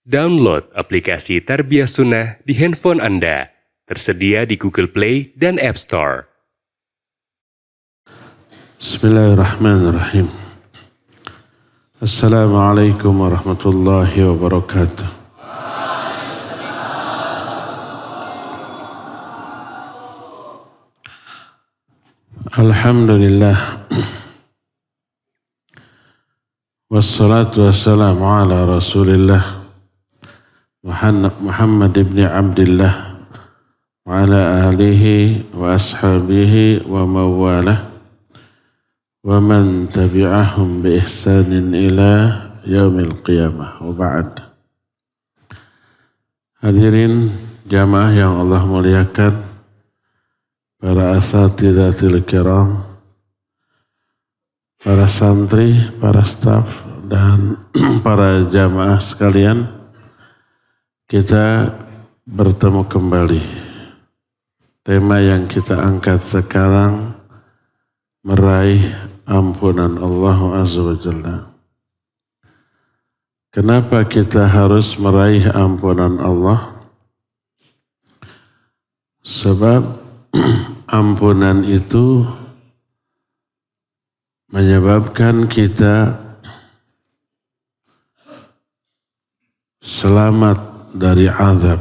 Download aplikasi Tarbiyah Sunnah di handphone Anda. Tersedia di Google Play dan App Store. Bismillahirrahmanirrahim. Assalamualaikum warahmatullahi wabarakatuh. Alhamdulillah. Wassalatu wassalamu ala Rasulillah Muhammad ibn Abdillah wa ala alihi wa ashabihi wa mawalah wa man tabi'ahum bi ihsanin ila yaumil qiyamah wa ba'd. Hadirin jamaah yang Allah muliakan, para asatidatil kiram, para santri, para staf dan para jamaah sekalian, kita bertemu kembali. Tema yang kita angkat sekarang, meraih ampunan Allah Azza wa Jalla. Kenapa kita harus meraih ampunan Allah? Sebab ampunan itu menyebabkan kita selamat dari azab,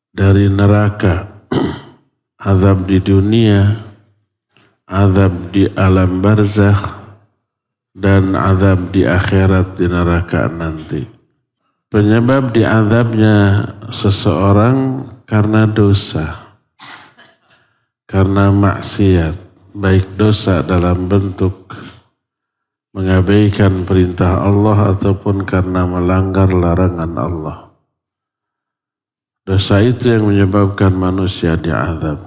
dari neraka, azab di dunia, azab di alam barzakh, dan azab di akhirat di neraka nanti. Penyebab diazabnya seseorang karena dosa, karena maksiat, baik dosa dalam bentuk mengabaikan perintah Allah ataupun karena melanggar larangan Allah. Dosa itu yang menyebabkan manusia diazab.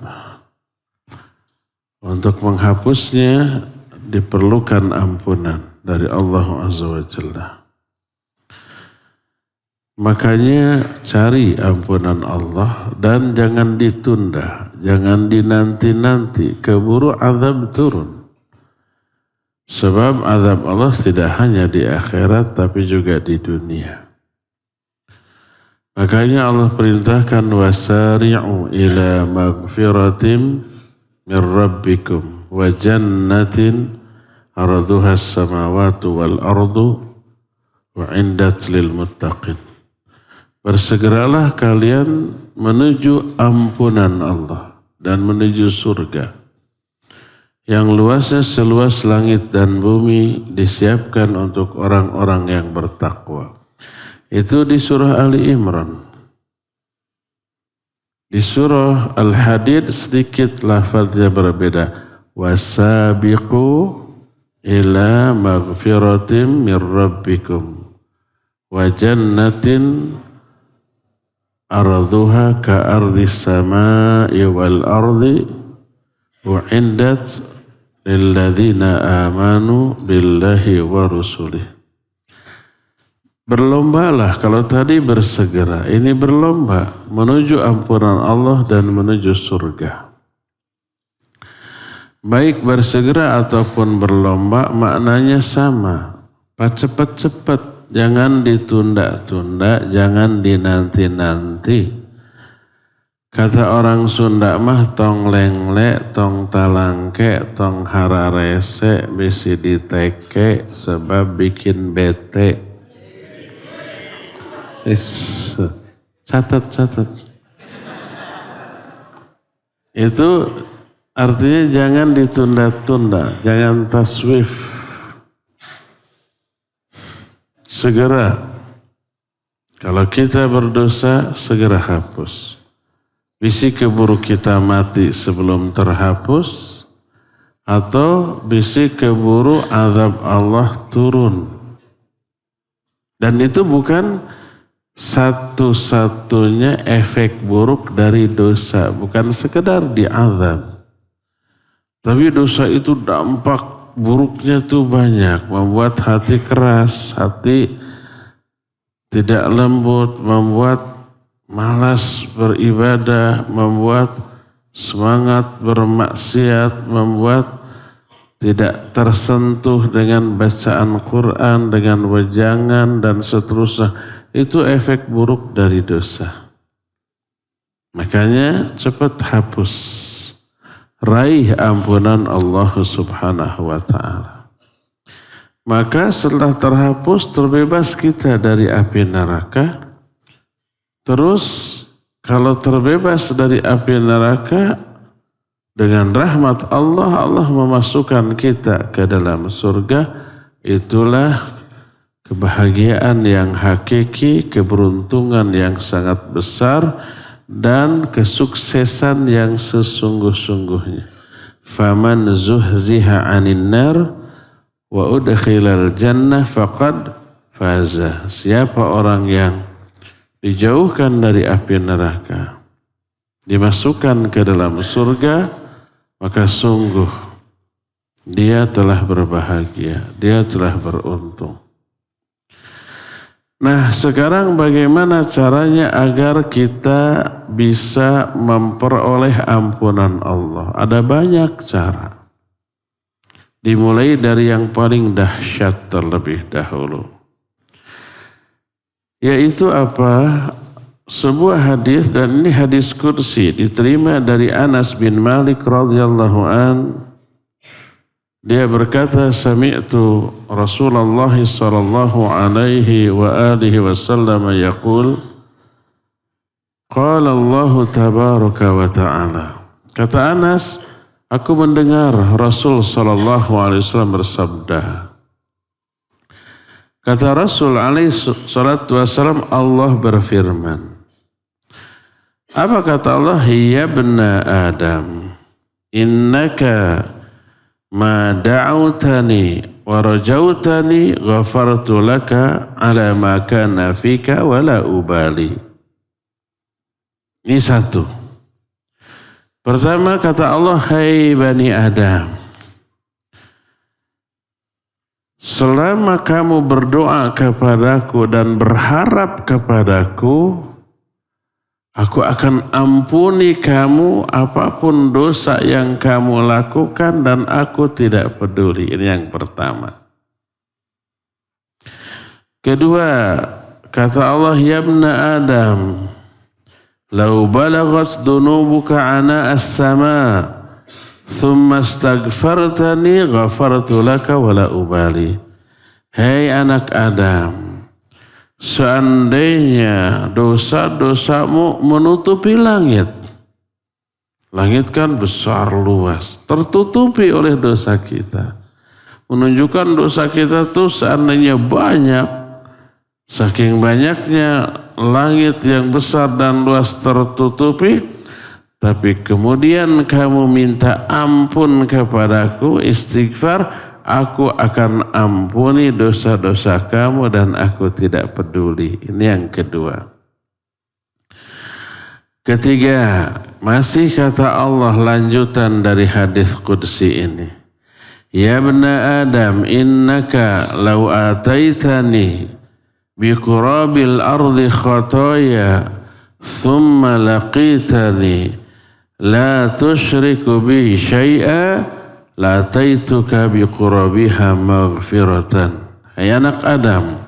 Untuk menghapusnya diperlukan ampunan dari Allah Azza wa Jalla. Makanya cari ampunan Allah dan jangan ditunda, jangan dinanti-nanti, keburu azab turun. Sebab azab Allah tidak hanya di akhirat tapi juga di dunia. Makanya Allah perintahkan wasari'u ila maghfiratim min rabbikum wa jannatin arduha as-samawati wal ardu wa 'indat lil muttaqin. Bersegeralah kalian menuju ampunan Allah dan menuju surga yang luasnya seluas langit dan bumi, disiapkan untuk orang-orang yang bertakwa. Itu di surah Ali Imran. Di surah Al-Hadid sedikit lafaznya berbeda. Wasabiqu ila maghfiratim mir rabbikum wa jannatin arduha ka ardis samai wal ardi u'iddat lilladzina amanu billahi wa rusulih. Berlombalah, kalau tadi bersegera, ini berlomba menuju ampunan Allah dan menuju surga. Baik bersegera ataupun berlomba maknanya sama. Cepat-cepat, jangan ditunda-tunda, jangan dinanti-nanti. Kata orang Sunda mah tong lengle, tong talangke, tong hararese, bisi diteke sebab bikin bete. Catat. Itu artinya jangan ditunda-tunda, jangan taswif. Segera. Kalau kita berdosa, segera hapus. Bisi keburu kita mati sebelum terhapus, atau bisi keburu azab Allah turun. Dan itu bukan satu-satunya efek buruk dari dosa, bukan sekedar diazab. Tapi dosa itu dampak buruknya tuh banyak, membuat hati keras, hati tidak lembut, membuat malas beribadah, membuat semangat bermaksiat, membuat tidak tersentuh dengan bacaan Quran, dengan wejangan dan seterusnya, itu efek buruk dari dosa. Makanya cepat hapus, raih ampunan Allah Subhanahu wa ta'ala. Maka setelah terhapus, terbebas kita dari api neraka. Terus kalau terbebas dari api neraka, dengan rahmat Allah, Allah memasukkan kita ke dalam surga. Itulah kebahagiaan yang hakiki, keberuntungan yang sangat besar, dan kesuksesan yang sesungguh-sungguhnya. Faman zuhziha 'anil nar wa udkhilal jannah faqad faza. Siapa orang yang dijauhkan dari api neraka, dimasukkan ke dalam surga, maka sungguh dia telah berbahagia, dia telah beruntung. Nah, sekarang bagaimana caranya agar kita bisa memperoleh ampunan Allah? Ada banyak cara. Dimulai dari yang paling dahsyat terlebih dahulu. Yaitu apa? Sebuah hadis, dan ini hadis kursi, diterima dari Anas bin Malik radhiyallahu an. Dia berkata, sami'tu Rasulullah sallallahu alaihi wa alihi wasallam yaqul, qala Allah tabaraka wa ta'ala. Kata Anas, aku mendengar Rasul sallallahu alaihi wasallam bersabda. Kata Rasul alaihi salatu wasallam, Allah berfirman. Apa kata Allah? Ya bna Adam, innaka ma da'utani wa rajautani ghafartu laka ala ma kana fika wala ubali. Ini satu. Pertama kata Allah, hai Bani Adam, selama kamu berdoa kepadaku dan berharap kepadaku, aku akan ampuni kamu apapun dosa yang kamu lakukan dan aku tidak peduli. Ini yang pertama. Kedua, kata Allah, ya bna Adam, lau balagat dunubuka ana as-sama, thumma astaghfartani ghafartu laka wala ubali. Hei anak Adam, seandainya dosa-dosamu menutupi langit. Langit kan besar luas, tertutupi oleh dosa kita. Menunjukkan dosa kita tuh seandainya banyak, saking banyaknya langit yang besar dan luas tertutupi, tapi kemudian kamu minta ampun kepadaku, istighfar, aku akan ampuni dosa-dosa kamu dan aku tidak peduli. Ini yang kedua. Ketiga, masih kata Allah lanjutan dari hadis qudsi ini. Ya bna Adam, innaka law ataitani biqurabil ardi khataya thumma laqitani la tusyriku bi syai'a la taituka biqurabiha maghfiratan. Hai anak Adam,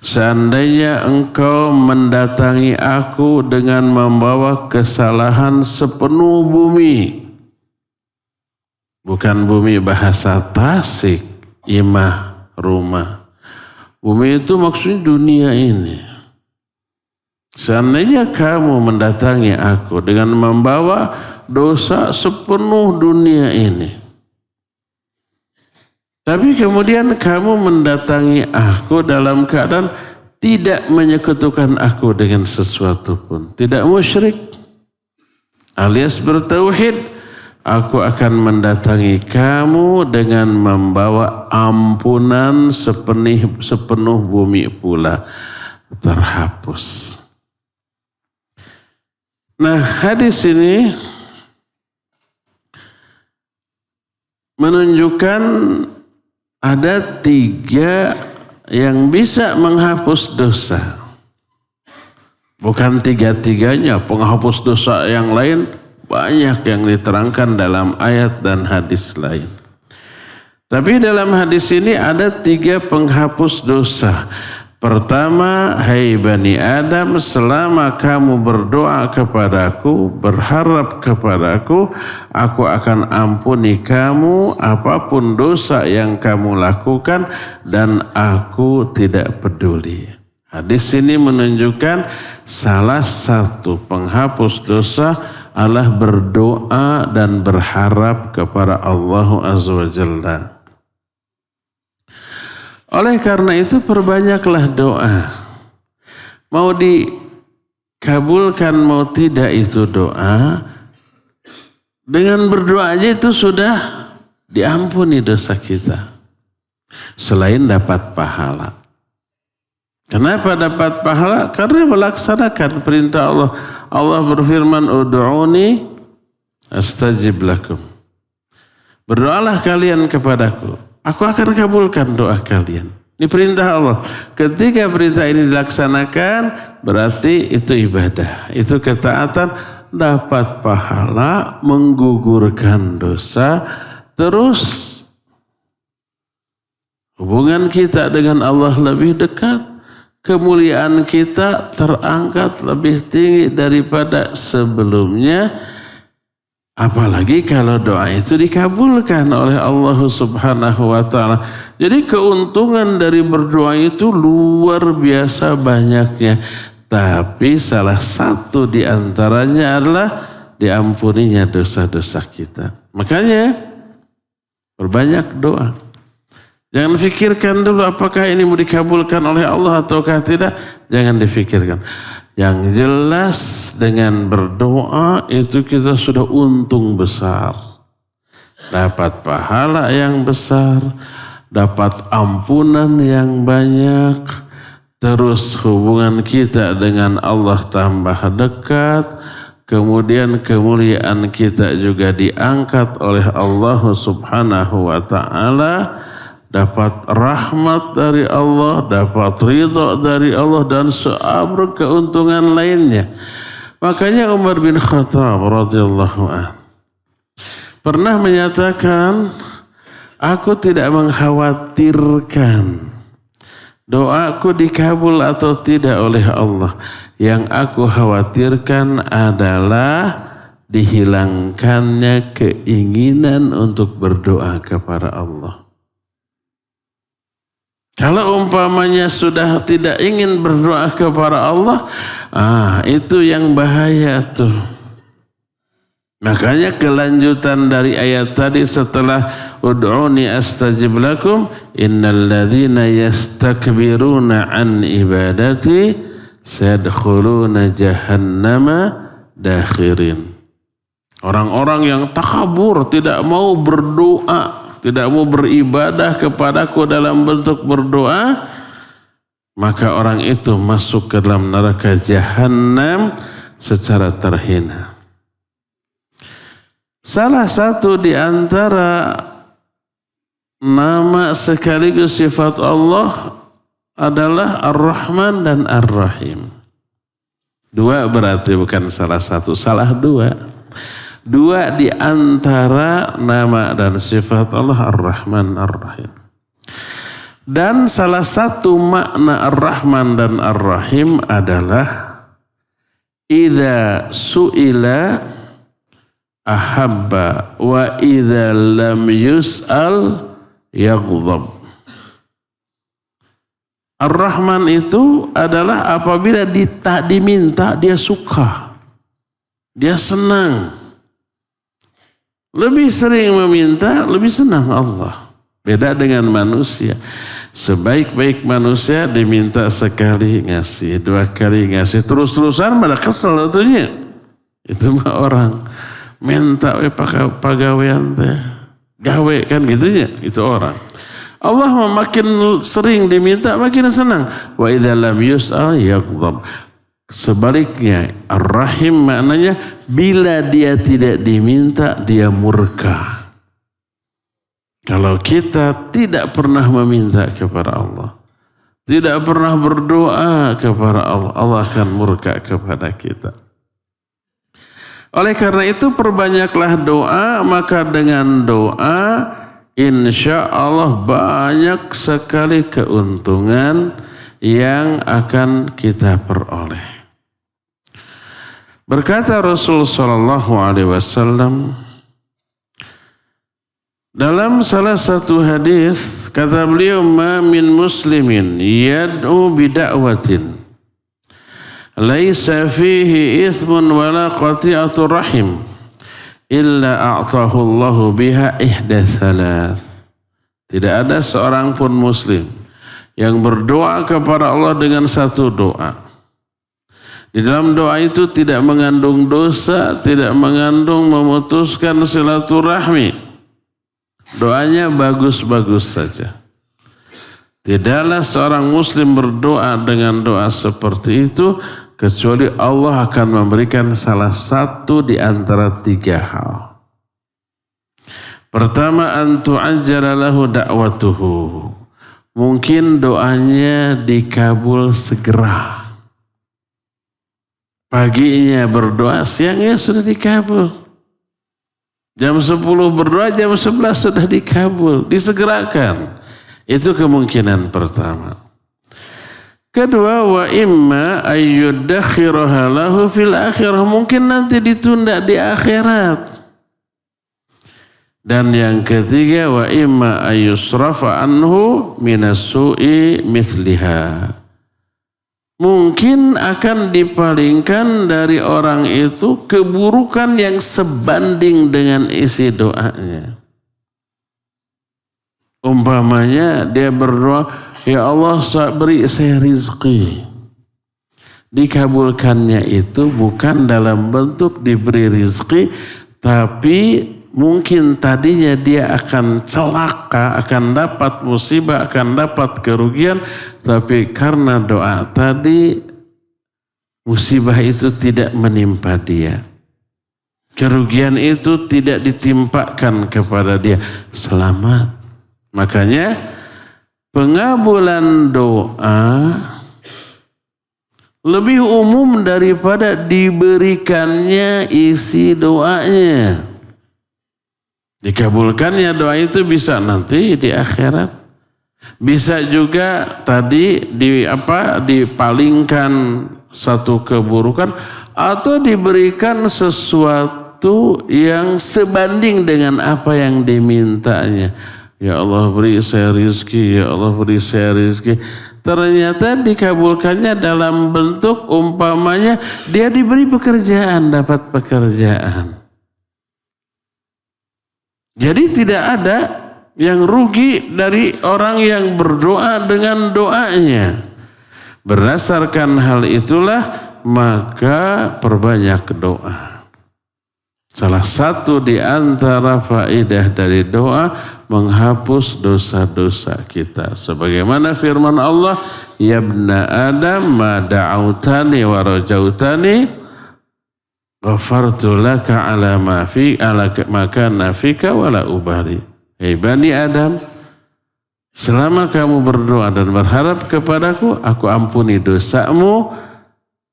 seandainya engkau mendatangi aku dengan membawa kesalahan sepenuh bumi, bukan bumi bahasa Tasik, imah, rumah. Bumi itu maksudnya dunia ini. Seandainya kamu mendatangi aku dengan membawa dosa sepenuh dunia ini, tapi kemudian kamu mendatangi aku dalam keadaan tidak menyekutukan aku dengan sesuatu pun, tidak musyrik alias bertauhid, aku akan mendatangi kamu dengan membawa ampunan sepenuh bumi pula terhapus. Nah, hadis ini menunjukkan ada 3 yang bisa menghapus dosa. Bukan 3-3-nya, penghapus dosa yang lain banyak yang diterangkan dalam ayat dan hadis lain. Tapi dalam hadis ini ada 3 penghapus dosa. Pertama, hai Bani Adam, selama kamu berdoa kepadaku, berharap kepadaku, aku akan ampuni kamu apapun dosa yang kamu lakukan dan aku tidak peduli. Hadis ini menunjukkan salah satu penghapus dosa adalah berdoa dan berharap kepada Allah Azza wa Jalla. Oleh karena itu perbanyaklah doa. Mau dikabulkan mau tidak itu doa, dengan berdoa aja itu sudah diampuni dosa kita. Selain dapat pahala. Kenapa dapat pahala? Karena melaksanakan perintah Allah. Allah berfirman, "Ud'uni astajib lakum." Berdoalah kalian kepadaku. Aku akan kabulkan doa kalian. Ini perintah Allah. Ketika perintah ini dilaksanakan, berarti itu ibadah. Itu ketaatan, dapat pahala, menggugurkan dosa. Terus hubungan kita dengan Allah lebih dekat. Kemuliaan kita terangkat lebih tinggi daripada sebelumnya. Apalagi kalau doa itu dikabulkan oleh Allah Subhanahu wa ta'ala. Jadi keuntungan dari berdoa itu luar biasa banyaknya. Tapi salah satu di antaranya adalah diampuninya dosa-dosa kita. Makanya berbanyak doa. Jangan fikirkan dulu apakah ini mau dikabulkan oleh Allah ataukah tidak. Jangan difikirkan. Yang jelas dengan berdoa itu kita sudah untung besar. Dapat pahala yang besar. Dapat ampunan yang banyak. Terus hubungan kita dengan Allah tambah dekat. Kemudian kemuliaan kita juga diangkat oleh Allah Subhanahu wa ta'ala. Dapat rahmat dari Allah, dapat ridha dari Allah dan seabrek keuntungan lainnya. Makanya Umar bin Khattab radhiyallahu anhu pernah menyatakan, aku tidak mengkhawatirkan doaku dikabul atau tidak oleh Allah. Yang aku khawatirkan adalah dihilangkannya keinginan untuk berdoa kepada Allah. Kalau umpamanya sudah tidak ingin berdoa kepada Allah, itu yang bahaya tuh. Makanya kelanjutan dari ayat tadi setelah ud'uni astajib lakum, innal ladzina yastakbiruna an ibadati sayadkhuluna jahannama dakhirin. Orang-orang yang takabur, tidak mau berdoa, tidak mau beribadah kepadaku dalam bentuk berdoa, maka orang itu masuk ke dalam neraka jahanam secara terhina. Salah satu di antara nama sekaligus sifat Allah adalah Ar-Rahman dan Ar-Rahim. Dua berarti bukan salah satu, salah dua. Dua di antara nama dan sifat Allah Ar-Rahman Ar-Rahim. Dan salah satu makna Ar-Rahman dan Ar-Rahim adalah idza su'ila ahabba wa idza lam yus'al yaghdab. Ar-Rahman itu adalah apabila diminta dia suka. Dia senang. Lebih sering meminta, lebih senang Allah. Beda dengan manusia. Sebaik-baik manusia diminta sekali ngasih, 2 kali ngasih, terus-terusan malah kesel tentunya. Itu mah orang minta pagawean teh, gawe kan gitunya, itu orang. Allah makin sering diminta makin senang. Wa idza lam yus'al yaghdab. Sebaliknya, Ar-Rahim maknanya bila dia tidak diminta, dia murka. Kalau kita tidak pernah meminta kepada Allah, tidak pernah berdoa kepada Allah, Allah akan murka kepada kita. Oleh karena itu perbanyaklah doa, maka dengan doa insya Allah banyak sekali keuntungan yang akan kita peroleh. Berkata Rasul sallallahu alaihi wasallam dalam salah satu hadis, kata beliau, ma min muslimin yad'u bida'watin laisa fihi ithmun wala qati'atu rahim illa a'tahu Allahu biha ihda thalath. Tidak ada seorang pun muslim yang berdoa kepada Allah dengan satu doa. Di dalam doa itu tidak mengandung dosa, tidak mengandung memutuskan silaturahmi. Doanya bagus-bagus saja. Tidaklah seorang muslim berdoa dengan doa seperti itu kecuali Allah akan memberikan salah satu di antara tiga hal. Pertama, an tu'ajjala lahu da'watuhu. Mungkin doanya dikabul segera. Paginya berdoa, siangnya sudah dikabul. Jam 10 berdoa, jam 11 sudah dikabul, disegerakan. Itu kemungkinan pertama. Kedua, wa imma ayyudakhiraha lahu fil akhirah. Mungkin nanti ditunda di akhirat. Dan yang ketiga, wa imma ayyusrafa anhu minas su'i mithliha. Mungkin akan dipalingkan dari orang itu keburukan yang sebanding dengan isi doanya. Umpamanya dia berdoa, ya Allah beri saya rizki. Dikabulkannya itu bukan dalam bentuk diberi rizki, tapi mungkin tadinya dia akan celaka, akan dapat musibah, akan dapat kerugian. Tapi karena doa tadi, musibah itu tidak menimpa dia. Kerugian itu tidak ditimpakan kepada dia. Selamat. Makanya pengabulan doa lebih umum daripada diberikannya isi doanya. Dikabulkannya doa itu bisa nanti di akhirat. Bisa juga tadi dipalingkan satu keburukan atau diberikan sesuatu yang sebanding dengan apa yang dimintanya. Ya Allah beri saya rizki, ya Allah beri saya rizki. Ternyata dikabulkannya dalam bentuk umpamanya dia diberi pekerjaan, dapat pekerjaan. Jadi tidak ada yang rugi dari orang yang berdoa dengan doanya. Berdasarkan hal itulah maka perbanyak doa. Salah satu di antara faedah dari doa menghapus dosa-dosa kita. Sebagaimana firman Allah, ya ibna Adam ma da'autani wa rajautani ghafartu laka ala ma fi ala maka nafika wala ubali. Hei Bani Adam, selama kamu berdoa dan berharap kepadaku, aku ampuni dosamu,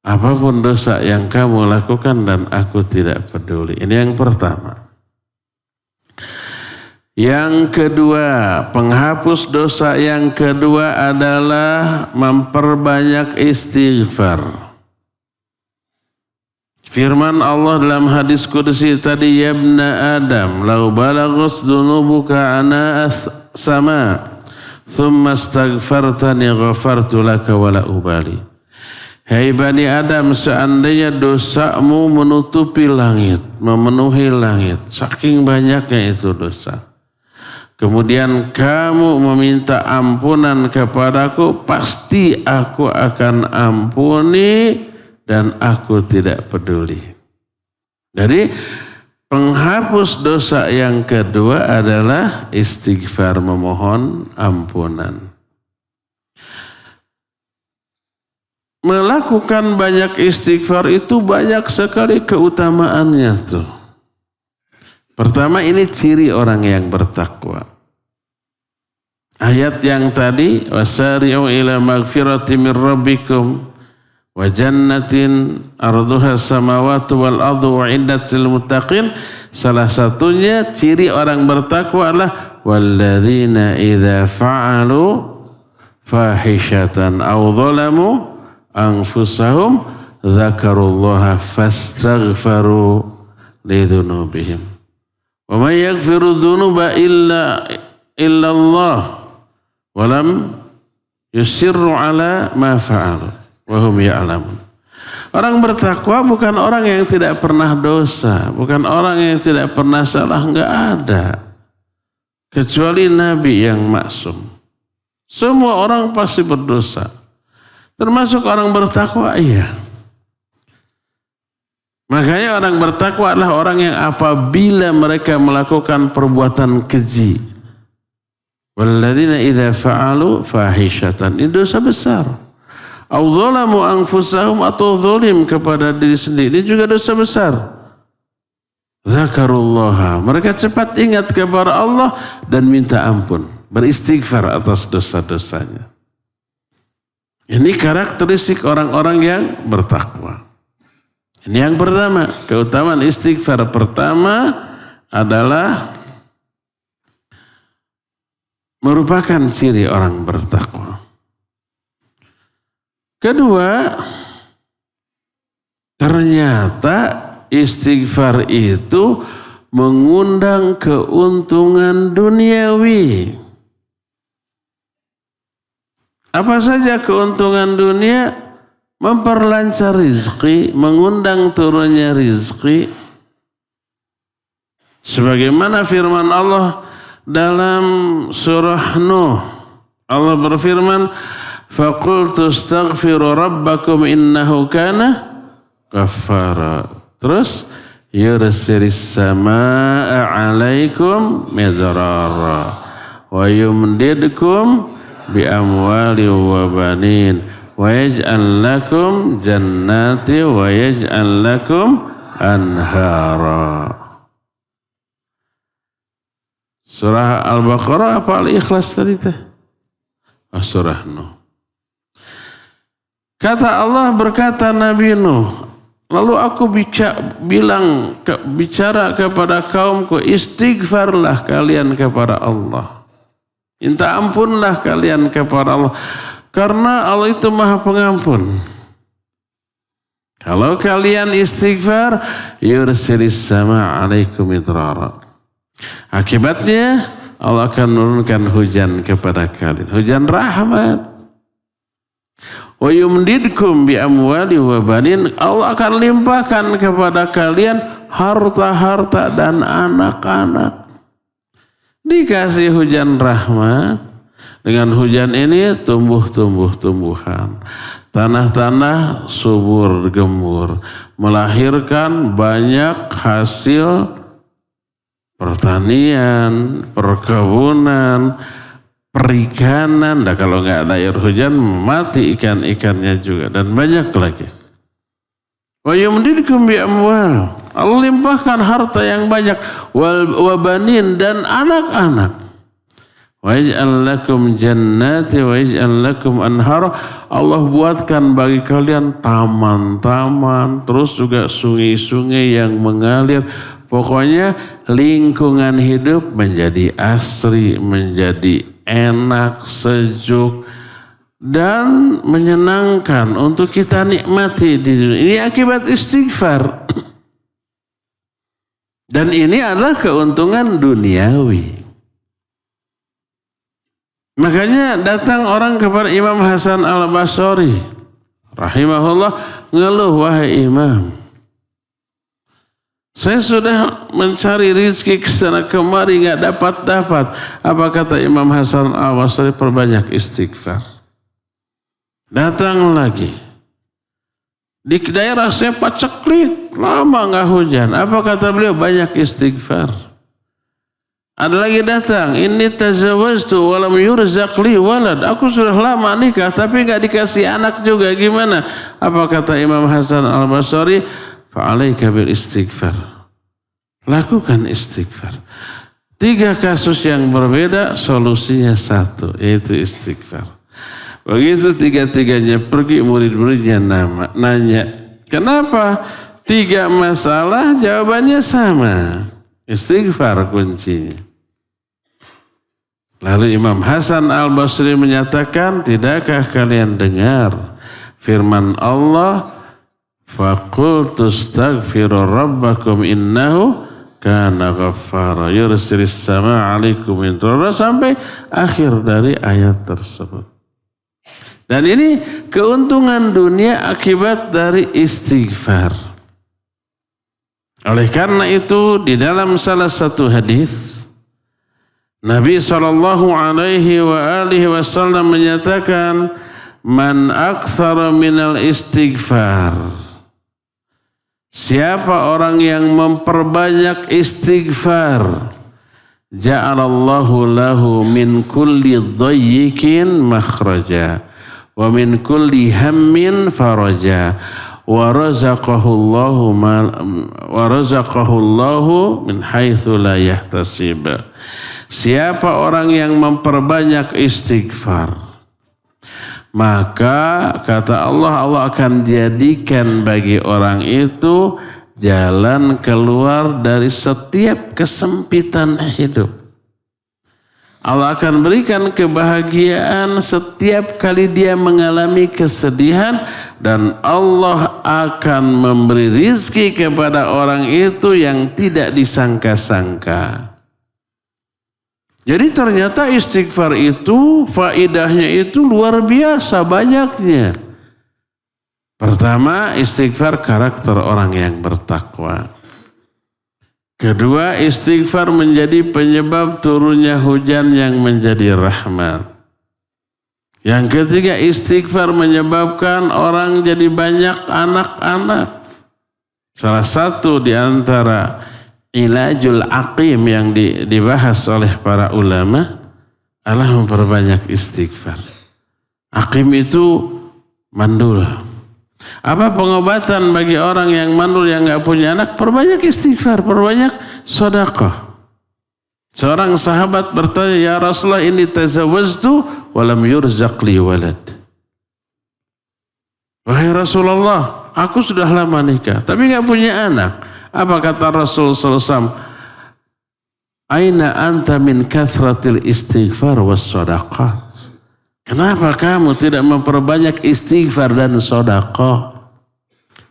apapun dosa yang kamu lakukan dan aku tidak peduli. Ini yang pertama. Yang kedua, penghapus dosa yang kedua adalah memperbanyak istighfar. Firman Allah dalam hadis qudsi tadi, ya ibna Adam, lau balaghas dunubuka ana sama, thumma astaghfartani ghafartu laka wala ubali. Hai Bani Adam, seandainya dosamu menutupi langit, memenuhi langit, saking banyaknya itu dosa. Kemudian kamu meminta ampunan kepadaku, pasti aku akan ampuni dan aku tidak peduli. Jadi penghapus dosa yang kedua adalah istighfar, memohon ampunan. Melakukan banyak istighfar itu banyak sekali keutamaannya tuh. Pertama, ini ciri orang yang bertakwa. Ayat yang tadi, wasari'u ila magfirati min rabbikum wa jannatin arduha samawati wal ardu uiddat lil muttaqin. Salah satunya ciri orang bertakwa adalah walladzina idza fa'alu fahishatan aw zalamu anfusahum dzakarullaha fastaghfaru lidzunubihim wa may yaghfiru dzunuba illa Allah wa lam yusirru ala ma fa'alu wa hum ya'lamun. Orang bertakwa bukan orang yang tidak pernah dosa, bukan orang yang tidak pernah salah, enggak ada. Kecuali Nabi yang maksum. Semua orang pasti berdosa. Termasuk orang bertakwa, iya. Makanya orang bertakwa adalah orang yang apabila mereka melakukan perbuatan keji. Walladzina idza fa'alu fahishatan. Ini dosa besar. Au zalamu anfusahum, atau zalim kepada diri sendiri. Ini juga dosa besar. Zakarullaha. Mereka cepat ingat kepada Allah dan minta ampun. Beristighfar atas dosa-dosanya. Ini karakteristik orang-orang yang bertakwa. Ini yang pertama, keutamaan istighfar pertama adalah merupakan ciri orang bertakwa. Kedua, ternyata istighfar itu mengundang keuntungan duniawi. Apa saja keuntungan dunia? Memperlancar rizki, mengundang turunnya rizki. Sebagaimana firman Allah dalam surah Nuh. Allah berfirman, فَقُلْتُ اسْتَغْفِرُوا رَبَّكُمْ إِنَّهُ كَانَ غَفَّارًا. Terus, يُرْسِلِ السَّمَاءَ عَلَيْكُمْ مِدْرَارًا وَيُمْدِدْكُمْ بِأَمْوَالٍ وَبَنِينَ وَيَجْعَلْ لَكُمْ جَنَّاتٍ وَيَجْعَلْ لَكُمْ أَنْهَارًا. Surah Al-Baqarah apa Al-Ikhlas tadi teh? Surah Nuh. Kata Allah, berkata Nabi Nuh, lalu aku bicara kepada kaumku, istighfarlah kalian kepada Allah. Minta ampunlah kalian kepada Allah. Karena Allah itu maha pengampun. Kalau kalian istighfar, yursilis sama alaikum idrara. Akibatnya, Allah akan menurunkan hujan kepada kalian. Hujan rahmat. Wa yumdidkum bi amwali wa banin. Allah akan limpahkan kepada kalian harta-harta dan anak-anak. Dikasih hujan rahmat. Dengan hujan ini tumbuhan. Tanah-tanah subur gemur. Melahirkan banyak hasil pertanian, perkebunan, perikanan. Nah, kalau nggak ada air hujan mati ikan-ikannya juga dan banyak lagi. Wa yumdidkum bi amwal. Allah limpahkan harta yang banyak, wa banin, dan anak-anak. Wa yaj'al lakum jannati wa yaj'al lakum anhar. Allah buatkan bagi kalian taman-taman, terus juga sungai-sungai yang mengalir. Pokoknya lingkungan hidup menjadi asri, menjadi enak, sejuk, dan menyenangkan untuk kita nikmati di dunia. Ini akibat istighfar. Dan ini adalah keuntungan duniawi. Makanya datang orang kepada Imam Hasan al-Basri rahimahullah, ngeluh, wahai Imam, saya sudah mencari rezeki kesana kemari nggak dapat. Apa kata Imam Hasan al-Basri? Perbanyak istighfar. Datang lagi. Di daerah saya paceklik, lama nggak hujan. Apa kata beliau? Banyak istighfar. Ada lagi datang, ini tazawwajtu wa lam yurzaq li walad. Aku sudah lama nikah tapi nggak dikasih anak juga. Gimana? Apa kata Imam Hasan al-Basri? Fa'alaika bil istighfar. Lakukan istighfar. 3 kasus yang berbeda, solusinya satu, yaitu istighfar. Begitu tiga-tiganya pergi, murid-muridnya nanya, kenapa 3 masalah jawabannya sama? Istighfar kuncinya. Lalu Imam Hasan Al-Basri menyatakan, tidakkah kalian dengar firman Allah, faqultu astaghfiru rabbakum innahu kana ghaffara yursilis samaa 'alaikum midrara, sampai akhir dari ayat tersebut. Dan ini keuntungan dunia akibat dari istighfar. Oleh karena itu di dalam salah satu hadis Nabi SAW menyatakan, man aktsara minal istighfar, siapa orang yang memperbanyak istighfar, ja'alallahu lahu min kulli dhayyikin makhraja wa min kulli hammin faraja wa razaqahu Allahu min haitsu la yahtasib. Siapa orang yang memperbanyak istighfar, maka kata Allah, Allah akan jadikan bagi orang itu jalan keluar dari setiap kesempitan hidup. Allah akan berikan kebahagiaan setiap kali dia mengalami kesedihan, dan Allah akan memberi rizki kepada orang itu yang tidak disangka-sangka. Jadi ternyata istighfar itu faidahnya itu luar biasa banyaknya. Pertama, istighfar karakter orang yang bertakwa. Kedua, istighfar menjadi penyebab turunnya hujan yang menjadi rahmat. Yang ketiga, istighfar menyebabkan orang jadi banyak anak-anak. Salah satu di antara ilajul aqim yang dibahas oleh para ulama adalah memperbanyak istighfar. Aqim itu mandul. Apa pengobatan bagi orang yang mandul yang gak punya anak? Perbanyak istighfar, perbanyak sedekah. Seorang sahabat bertanya, ya Rasulullah, ini tazawwajtu walam yurzaq li walad. Wahai Rasulullah, aku sudah lama nikah tapi gak punya anak. Apa kata Rasul SAW? Aina anta min kathratil istighfar was sadaqat. Kenapa kamu tidak memperbanyak istighfar dan sedekah?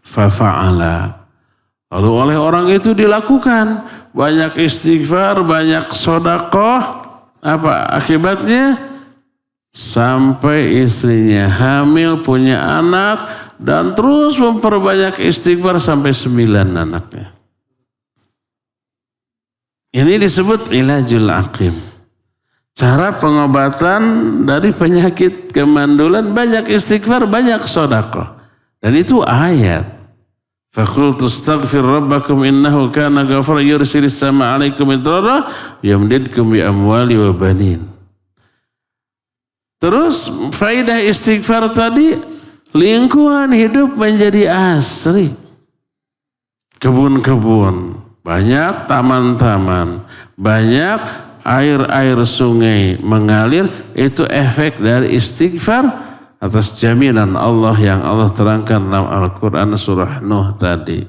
Fafa'ala. Lalu oleh orang itu dilakukan banyak istighfar, banyak sedekah. Apa akibatnya? Sampai istrinya hamil, punya anak, dan terus memperbanyak istighfar sampai 9 anaknya. Ini disebut ilajul aqim. Cara pengobatan dari penyakit kemandulan, banyak istighfar, banyak sedekah. Dan itu ayat. Faqultu astaghfir rabbakum innahu kana ghaffara yursilis samaa 'alaikum midrara yamdidkum bi amwali wa banin. Terus faidah istighfar tadi, lingkungan hidup menjadi asri. Kebun-kebun, banyak taman-taman, banyak air-air sungai mengalir, itu efek dari istighfar atas jaminan Allah yang Allah terangkan dalam Al-Quran surah Nuh tadi.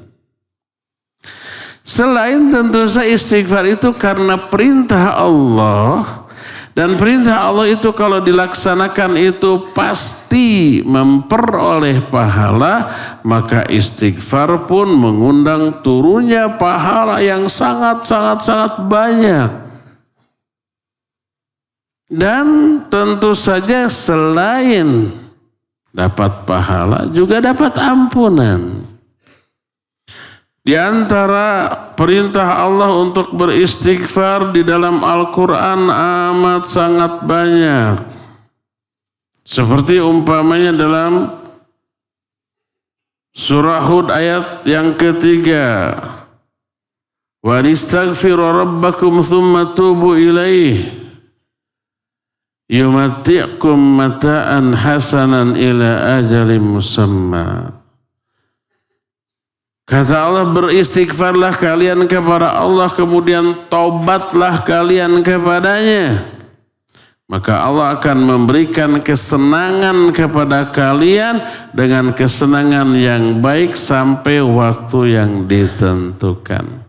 Selain tentu saja istighfar itu karena perintah Allah, dan perintah Allah itu kalau dilaksanakan itu pasti memperoleh pahala, maka istighfar pun mengundang turunnya pahala yang sangat banyak. Dan tentu saja selain dapat pahala juga dapat ampunan. Di antara perintah Allah untuk beristighfar di dalam Al-Quran amat sangat banyak. Seperti umpamanya dalam surah Hud ayat yang ketiga. Wa nistaghfiru rabbakum thumma tubu ilaih. Yumati'kum mata'an hasanan ila ajalin musamma. Kata Allah, beristighfarlah kalian kepada Allah, kemudian taubatlah kalian kepadanya. maka Allah akan memberikan kesenangan kepada kalian dengan kesenangan yang baik sampai waktu yang ditentukan.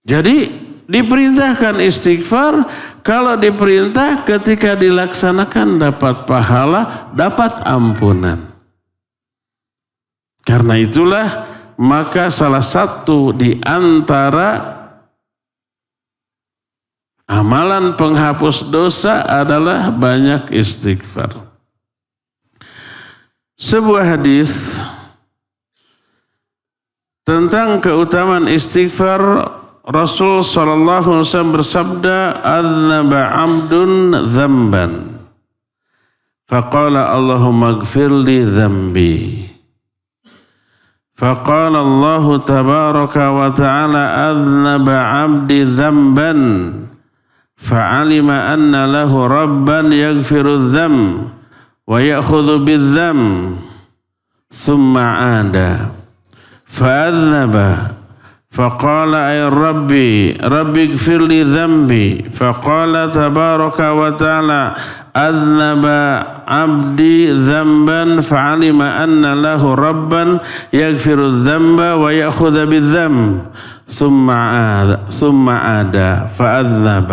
Jadi diperintahkan istighfar, kalau diperintah ketika dilaksanakan dapat pahala, dapat ampunan. Karena itulah maka salah satu di antara amalan penghapus dosa adalah banyak istighfar. Sebuah hadis tentang keutamaan istighfar, Rasul sallallahu alaihi wasallam bersabda, "Adzaba 'abdun dzamban, faqala Allahumma ighfirli dzambi." Faqala Allah tabaraka wa ta'ala, "Adzaba 'abdi dzamban." فعلم أن له ربا يغفر الذنب ويأخذ بالذنب ثم عاد فأذنب فقال أي ربي اغفر لي ذنبي فقال تبارك وتعالى أذنب عبدي ذنبا فعلم أن له ربا يغفر الذنب ويأخذ بالذنب ثم عاد فأذنب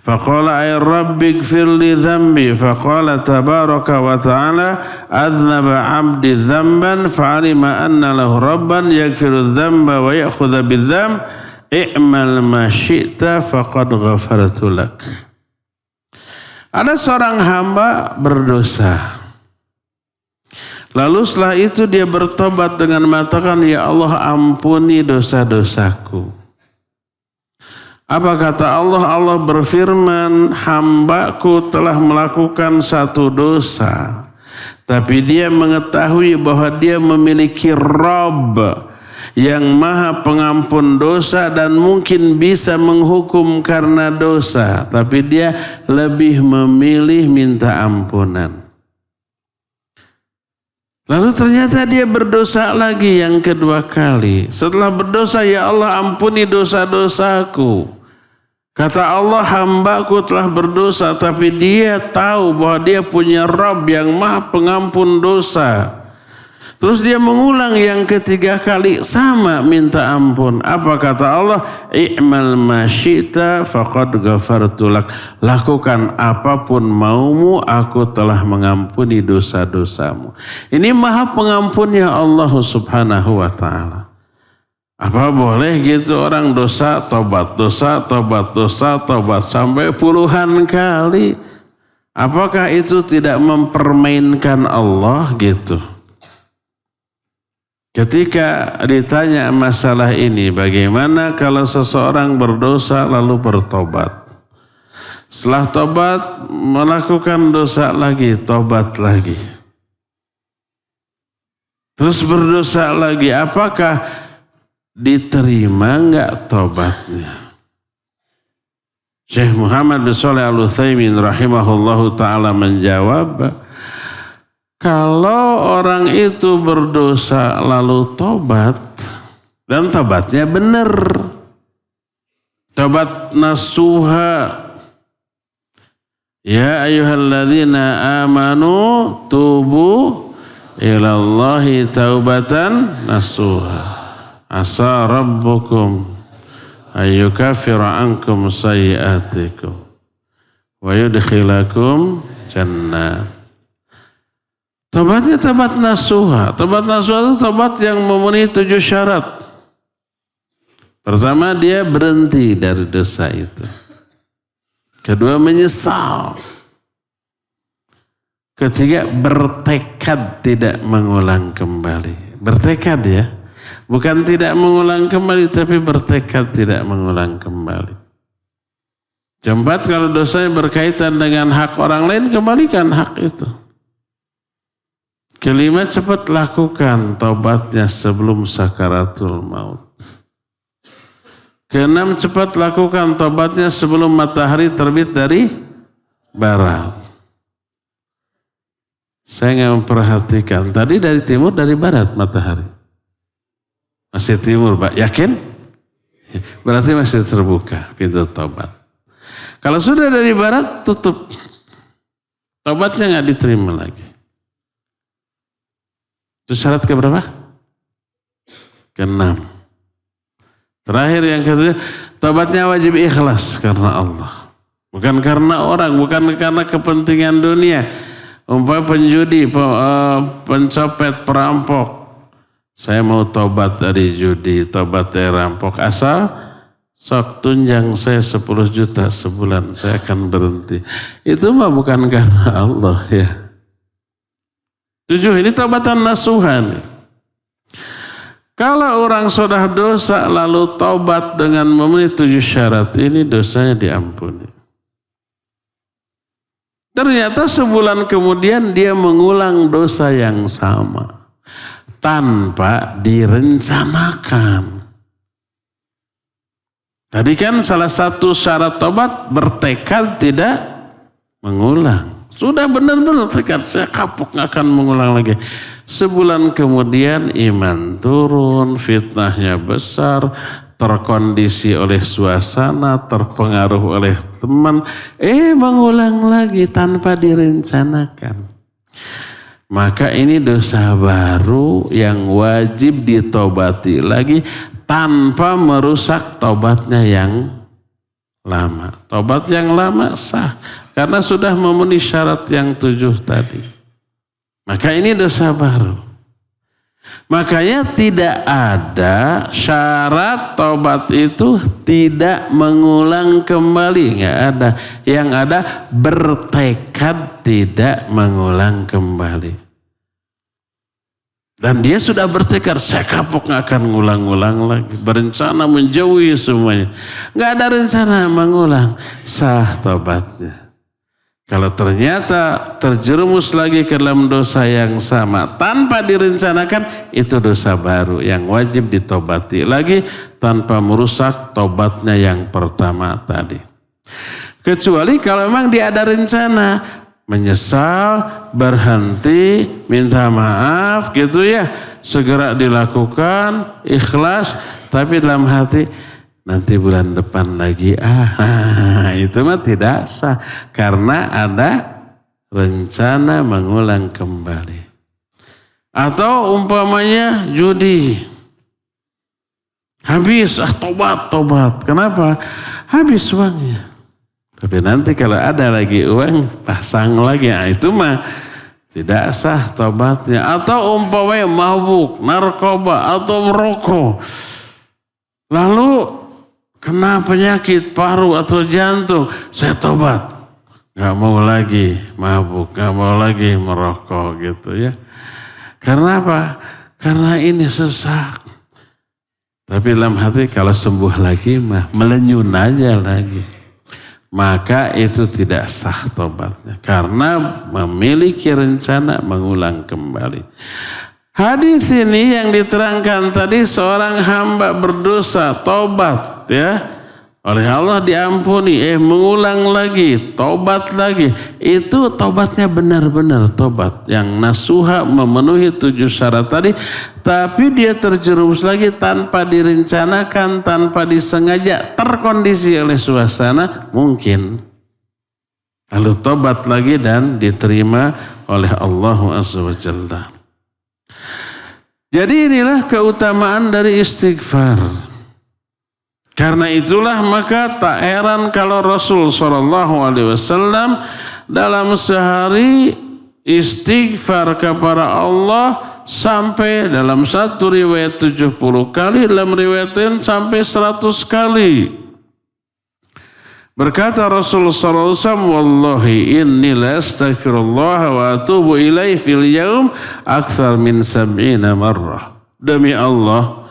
فقال أي رب اغفر لي ذنبي فقال تبارك وتعالى أذنب عبدي ذنبا فعلم أن له ربا يغفر الذنب ويأخذ بالذنب اعمل ما شئت فقد غفرت لك. Ada seorang hamba berdosa. Lalu setelah itu dia bertobat dengan mengatakan, "Ya Allah, ampuni dosa-dosaku." Apa kata Allah? Allah berfirman, "Hambaku telah melakukan satu dosa, tapi dia mengetahui bahwa dia memiliki Rabb yang maha pengampun dosa dan mungkin bisa menghukum karena dosa, tapi dia lebih memilih minta ampunan." Lalu ternyata dia berdosa lagi yang kedua kali. Setelah berdosa, "Ya Allah, ampuni dosa-dosaku." Kata Allah, "Hambaku telah berdosa, tapi dia tahu bahwa dia punya Rabb yang maha pengampun dosa." Terus dia mengulang yang ketiga kali, sama minta ampun. Apa kata Allah? "I'mal ma syi'ta faqad ghafartu lak." Lakukan apapun maumu, aku telah mengampuni dosa-dosamu. Ini maha pengampunnya Allah subhanahu wa ta'ala. Apa boleh gitu orang dosa, tobat, dosa, tobat, dosa, tobat sampai puluhan kali? Apakah itu tidak mempermainkan Allah gitu? Ketika ditanya masalah ini, bagaimana kalau seseorang berdosa lalu bertobat? Setelah tobat melakukan dosa lagi, tobat lagi. Terus berdosa lagi, apakah diterima enggak tobatnya? Syekh Muhammad bin Shalih Al-Utsaimin rahimahullahu ta'ala menjawab, kalau orang itu berdosa lalu tobat, dan tobatnya benar, tobat nasuha, ya ayyuhalladzina amanu tubu ilallahi taubatan nasuha, asa rabbukum ayyukaffira ankum sayyi'atikum wa yudkhilakum jannat. Tobatnya tobat nasuha. Tobat nasuha itu tobat yang memenuhi 7 syarat. Pertama, dia berhenti dari dosa itu. Kedua, menyesal. Ketiga, bertekad tidak mengulang kembali. Bertekad ya. Bukan tidak mengulang kembali, tapi bertekad tidak mengulang kembali. Keempat, kalau dosanya berkaitan dengan hak orang lain, kembalikan hak itu. Kelima, cepat lakukan taubatnya sebelum sakaratul maut. Keenam, cepat lakukan taubatnya sebelum matahari terbit dari barat. Saya nggak memperhatikan. Tadi dari timur, dari barat matahari. Masih timur, Pak. Yakin? Berarti masih terbuka pintu taubat. Kalau sudah dari barat, tutup. Tobatnya nggak diterima lagi. Itu syarat keberapa? Keenam. Terakhir yang ketujuh, tobatnya wajib ikhlas karena Allah. Bukan karena orang, bukan karena kepentingan dunia. Umpama penjudi, pencopet, perampok. Saya mau tobat dari judi, tobat dari rampok. Asal sok tunjang saya 10 juta sebulan, saya akan berhenti. Itu mah bukan karena Allah ya. 7, ini tobatan nasuhan. Kalau orang sudah dosa lalu tobat dengan memenuhi 7 syarat ini, dosanya diampuni. Ternyata sebulan kemudian dia mengulang dosa yang sama tanpa direncanakan. Tadi kan salah satu syarat tobat bertekad tidak mengulang. Sudah benar-benar tekad, saya kapok gak akan mengulang lagi. Sebulan kemudian iman turun, fitnahnya besar, terkondisi oleh suasana, terpengaruh oleh teman, mengulang lagi tanpa direncanakan. Maka ini dosa baru yang wajib ditobati lagi tanpa merusak tobatnya yang lama. Tobat yang lama sah karena sudah memenuhi syarat yang 7 tadi. Maka ini dosa baru. Makanya tidak ada syarat tobat itu tidak mengulang kembali. Nggak ada. Yang ada bertekad tidak mengulang kembali. Dan dia sudah bertekad, saya kapok nggak akan ngulang-ngulang lagi. Berencana menjauhi semuanya. Nggak ada rencana mengulang. Sah tobatnya. Kalau ternyata terjerumus lagi ke dalam dosa yang sama tanpa direncanakan, itu dosa baru yang wajib ditobati lagi tanpa merusak tobatnya yang pertama tadi. Kecuali kalau memang dia ada rencana, menyesal, berhenti, minta maaf gitu ya, segera dilakukan, ikhlas, tapi dalam hati, nanti bulan depan lagi, itu mah tidak sah. Karena ada rencana mengulang kembali. Atau umpamanya judi. Habis, tobat. Kenapa? Habis uangnya. Tapi nanti kalau ada lagi uang, pasang lagi. Itu mah tidak sah tobatnya. Atau umpamanya mabuk, narkoba, atau merokok. Lalu kena penyakit paru atau jantung, saya tobat. Gak mau lagi mabuk, gak mau lagi merokok gitu ya. Karena apa? Karena ini sesak. Tapi dalam hati kalau sembuh lagi mah melenyun aja lagi. Maka itu tidak sah tobatnya. Karena memiliki rencana mengulang kembali. Hadis ini yang diterangkan tadi, seorang hamba berdosa, tobat ya. Oleh Allah diampuni, mengulang lagi, tobat lagi. Itu tobatnya benar-benar tobat. Yang nasuha memenuhi 7 syarat tadi. Tapi dia terjerumus lagi tanpa direncanakan, tanpa disengaja, terkondisi oleh suasana, mungkin. Lalu tobat lagi dan diterima oleh Allah Azza wa Jalla. Jadi inilah keutamaan dari istighfar. Karena itulah maka tak heran kalau Rasul SAW dalam sehari istighfar kepada Allah sampai dalam satu riwayat 70 kali, dalam riwayat lain sampai 100 kali. Berkata Rasul SAW, wallahi inni la astaghfirullah wa atubu ilaih fil yaum akthar min 70 marrah. Demi Allah,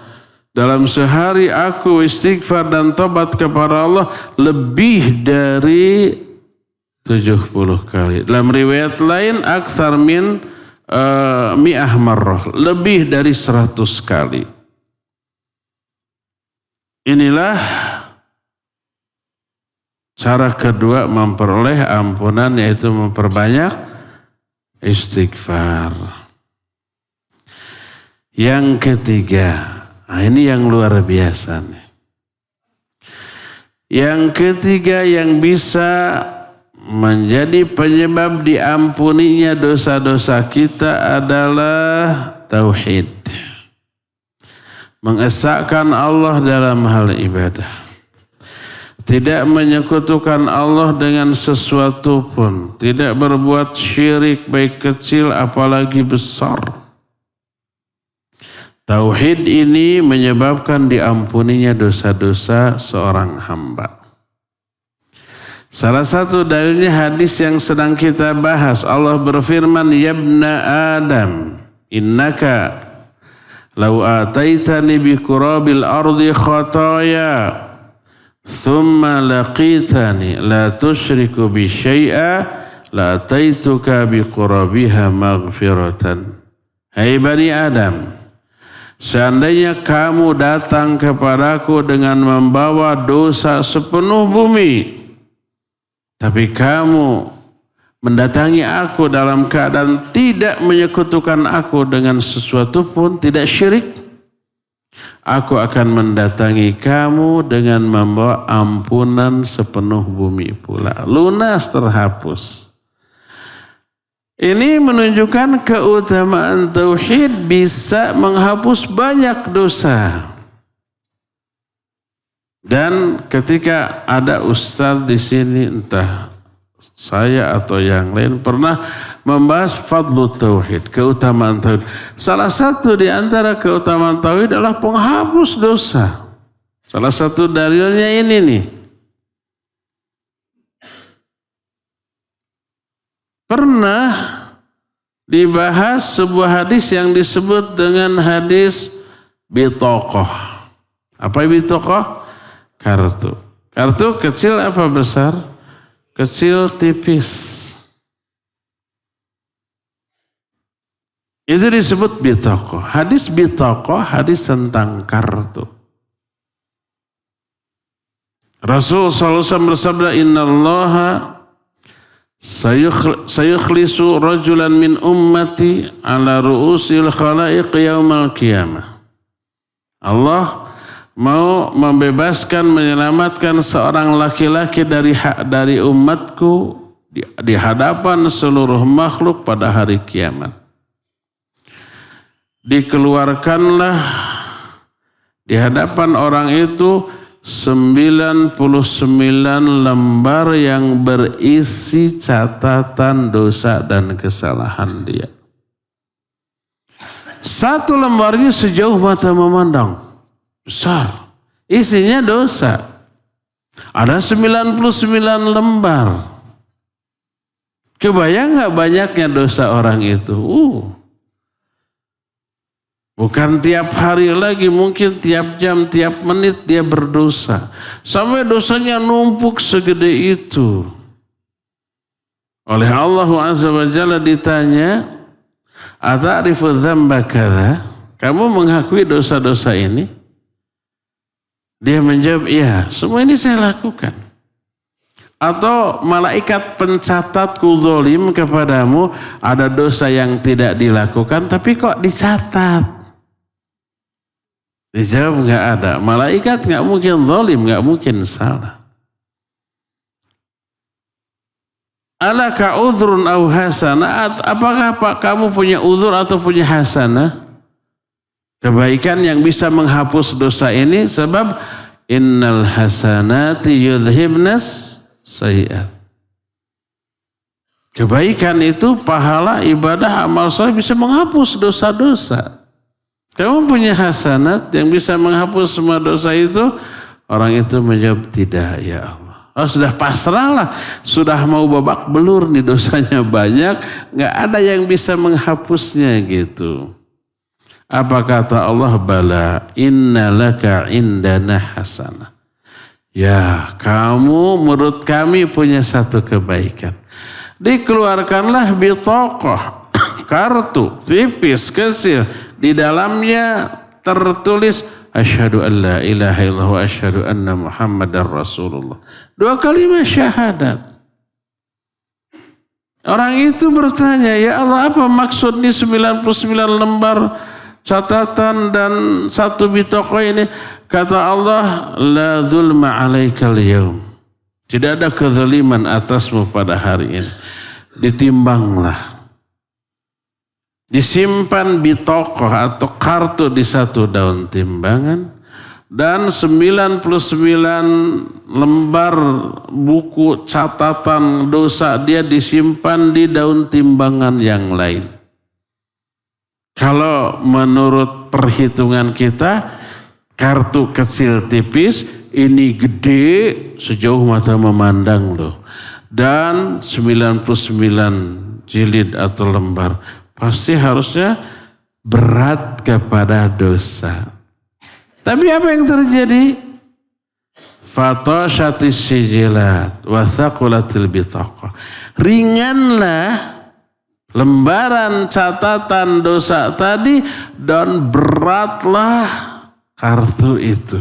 dalam sehari aku istighfar dan tobat kepada Allah lebih dari 70 kali. Dalam riwayat lain akthar min mi'ah marrah, lebih dari 100 kali. Inilah cara kedua memperoleh ampunan, yaitu memperbanyak istighfar. Yang ketiga, ini yang luar biasa nih. Yang ketiga yang bisa menjadi penyebab diampuninya dosa-dosa kita adalah tauhid. Mengesahkan Allah dalam hal ibadah. Tidak menyekutukan Allah dengan sesuatu pun. Tidak berbuat syirik baik kecil apalagi besar. Tauhid ini menyebabkan diampuninya dosa-dosa seorang hamba. Salah satu dalilnya hadis yang sedang kita bahas. Allah berfirman, "Ya ibna Adam, innaka law ataitani bi qurabil ardi khataya, thumma laqitani la tusyriku bi syai'a, la ataituka bi qurabiha maghfiratan." Hai Bani Adam, seandainya kamu datang kepadaku dengan membawa dosa sepenuh bumi, tapi kamu mendatangi aku dalam keadaan tidak menyekutukan aku dengan sesuatu pun, tidak syirik, aku akan mendatangi kamu dengan membawa ampunan sepenuh bumi pula. Lunas, terhapus. Ini menunjukkan keutamaan tauhid bisa menghapus banyak dosa. Dan ketika ada ustaz di sini, entah saya atau yang lain pernah membahas fadlu tauhid, keutamaan tauhid. Salah satu di antara keutamaan tauhid adalah penghapus dosa. Salah satu dalilnya ini nih. Pernah dibahas sebuah hadis yang disebut dengan hadis bitaqah. Apa bitaqah? Kartu. Kartu kecil apa besar? Kecil tipis. Itu disebut bitaqah. Hadis bitaqah, hadis tentang kartu. Rasul SAW bersabda, "Innallaha sayukhlisu rajulan min ummati ala ru'usil khalaiq yaumal qiyamah." Allah mau membebaskan, menyelamatkan seorang laki-laki dari umatku di hadapan seluruh makhluk pada hari kiamat. Dikeluarkanlah di hadapan orang itu 99 lembar yang berisi catatan dosa dan kesalahan dia. Satu lembarnya sejauh mata memandang. Besar. Isinya dosa. Ada 99 lembar. Kebayang gak banyaknya dosa orang itu? Bukan tiap hari lagi, mungkin tiap jam, tiap menit dia berdosa. Sampai dosanya numpuk segede itu. Oleh Allah Azza wa Jalla ditanya, "Ata'rifu dzamba kadza?" Kamu mengakui dosa-dosa ini? Dia menjawab, "Iya, semua ini saya lakukan." Atau malaikat pencatatku zalim kepadamu, ada dosa yang tidak dilakukan tapi kok dicatat. Dijawab, enggak ada. Malaikat enggak mungkin zalim, enggak mungkin salah. Alaka udhrun aw hasanah? Apakah kamu punya uzur atau punya hasanah? Kebaikan yang bisa menghapus dosa ini, sebab innal hasanati yudhibnas sayyi'at. Kebaikan itu pahala, ibadah, amal soleh bisa menghapus dosa-dosa. Kamu punya hasanat yang bisa menghapus semua dosa itu? Orang itu menjawab, "Tidak ya Allah." Oh, sudah pasrahlah, sudah mau babak belur nih, dosanya banyak, nggak ada yang bisa menghapusnya gitu. Apa kata Allah? "Bala innalaka indana hasanah." Ya, kamu menurut kami punya satu kebaikan. Dikeluarkanlah bitaqah, kartu tipis kecil. Di dalamnya tertulis, "Asyhadu an la ilaha illallah wa asyhadu anna Muhammadar Rasulullah." 2 kalimat syahadat. Orang itu bertanya, "Ya Allah, apa maksud ini 99 lembar catatan dan satu bitaqah ini, kata Allah, la zulma alaikal yaum. Tidak ada kezaliman atasmu pada hari ini. Ditimbanglah. Disimpan bitaqah atau kartu di satu daun timbangan. Dan 99 lembar buku catatan dosa dia disimpan di daun timbangan yang lain. Kalau menurut perhitungan kita, kartu kecil tipis, ini gede sejauh mata memandang loh. Dan 99 jilid atau lembar, pasti harusnya berat kepada dosa. Tapi apa yang terjadi? Fatashatis sijilat wa thaqulatil bitaqah. Ringanlah lembaran catatan dosa tadi dan beratlah kartu itu.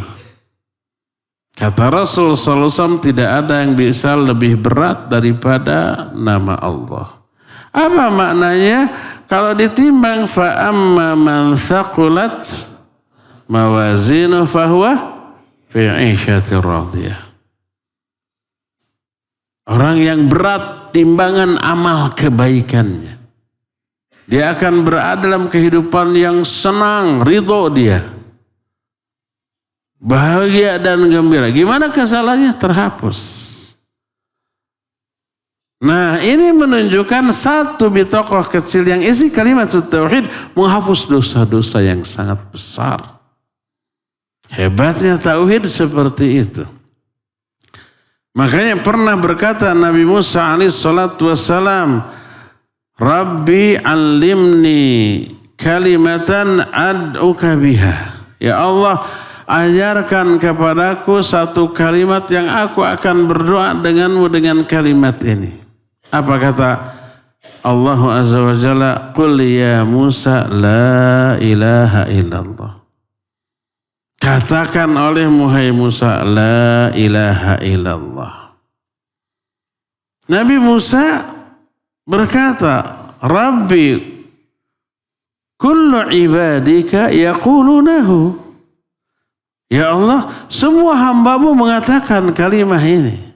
Kata Rasul sallallahu alaihi wasallam, tidak ada yang bisa lebih berat daripada nama Allah. Apa maknanya? Kalau ditimbang fa amma man thaqulat mawazinu fahuwa fi 'ishatir radiyah. Orang yang berat timbangan amal kebaikannya, dia akan berada dalam kehidupan yang senang, ridho dia, bahagia dan gembira. Gimana kesalahannya? Terhapus. Nah, ini menunjukkan satu bitaqah kecil yang isi kalimat tauhid menghapus dosa-dosa yang sangat besar. Hebatnya tauhid seperti itu. Makanya pernah berkata Nabi Musa alaihi salatu wassalam, Rabbi alimni kalimatan ad'uka biha. Ya Allah, ajarkan kepadaku satu kalimat yang aku akan berdoa denganmu dengan kalimat ini. Apa kata Allah Azza wa Jalla? Qul ya Musa la ilaha illallah. Katakan oleh Muhai Musa, la ilaha illallah. Nabi Musa berkata, Rabbi kullu ibadika yaqulunahu. Ya Allah, semua hambamu mengatakan kalimah ini.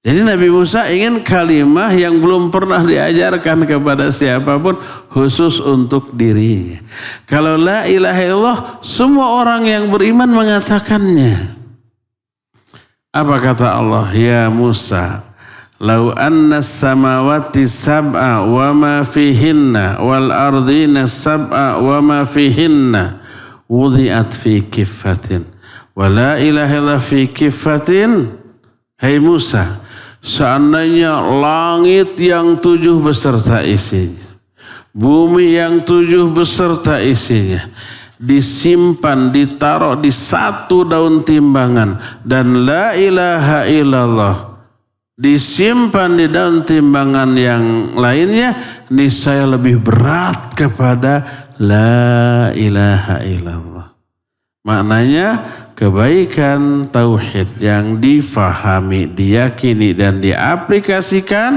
Jadi Nabi Musa ingin kalimah yang belum pernah diajarkan kepada siapapun, khusus untuk dirinya. Kalau la ilaha illallah, semua orang yang beriman mengatakannya. Apa kata Allah? Ya Musa, lau anna samawati sab'a wa ma fihinna wal ardina sab'a wa ma fihinna wudi'at fi kiffatin wa la ilaha illallah fi kiffatin. Hai Musa, seandainya langit yang 7 beserta isinya, bumi yang 7 beserta isinya, disimpan, ditaruh di satu daun timbangan, dan la ilaha illallah disimpan di daun timbangan yang lainnya, niscaya lebih berat kepada la ilaha illallah. Maknanya, kebaikan tauhid yang difahami, diyakini dan diaplikasikan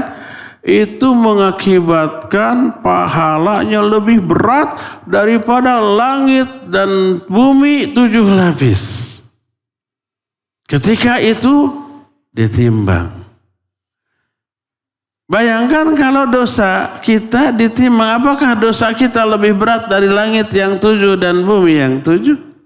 itu mengakibatkan pahalanya lebih berat daripada langit dan bumi 7 lapis. Ketika itu ditimbang. Bayangkan kalau dosa kita ditimbang, apakah dosa kita lebih berat dari langit yang 7 dan bumi yang 7?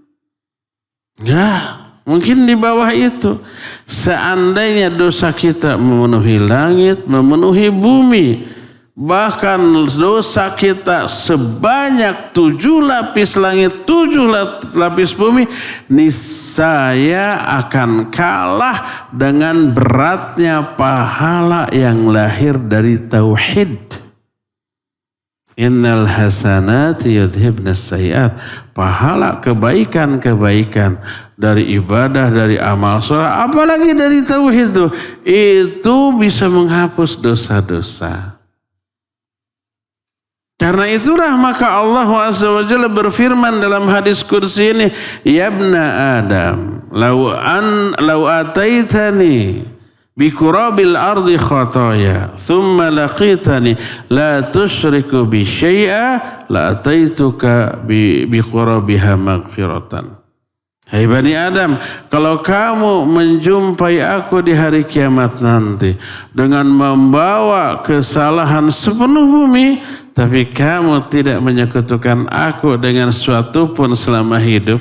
Ya, mungkin di bawah itu. Seandainya dosa kita memenuhi langit, memenuhi bumi, bahkan dosa kita sebanyak 7 lapis langit, 7 lapis bumi, niscaya akan kalah dengan beratnya pahala yang lahir dari tauhid. Innal hasanati yudhibnas sayyi'at. Pahala kebaikan-kebaikan dari ibadah, dari amal soleh, apalagi dari tauhid itu bisa menghapus dosa-dosa. Karena itulah maka Allah Azza wa Jalla berfirman dalam hadis kursi ini, Ya ibna Adam, lau ataitani Bikurabil ardi khataya thumma laqitani la tusyriku bi syai'a la ataituka bikurabiha maghfiratan. Hai Bani Adam, kalau kamu menjumpai aku di hari kiamat nanti dengan membawa kesalahan sepenuh bumi, tapi kamu tidak menyekutukan aku dengan suatu pun selama hidup,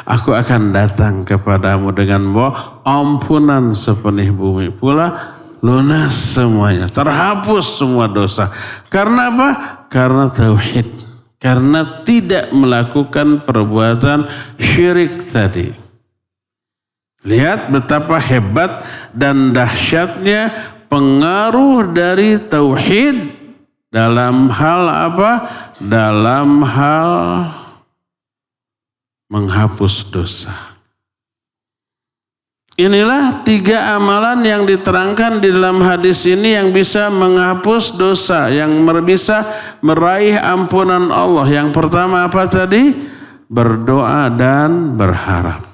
aku akan datang kepadamu dengan membawa ampunan sepenuh bumi pula, lunas semuanya, terhapus semua dosa. Karena apa? Karena tauhid. Karena tidak melakukan perbuatan syirik tadi. Lihat betapa hebat dan dahsyatnya pengaruh dari tauhid dalam hal apa? Dalam hal menghapus dosa. Inilah 3 amalan yang diterangkan di dalam hadis ini yang bisa menghapus dosa, yang bisa meraih ampunan Allah. Yang pertama apa tadi? Berdoa dan berharap.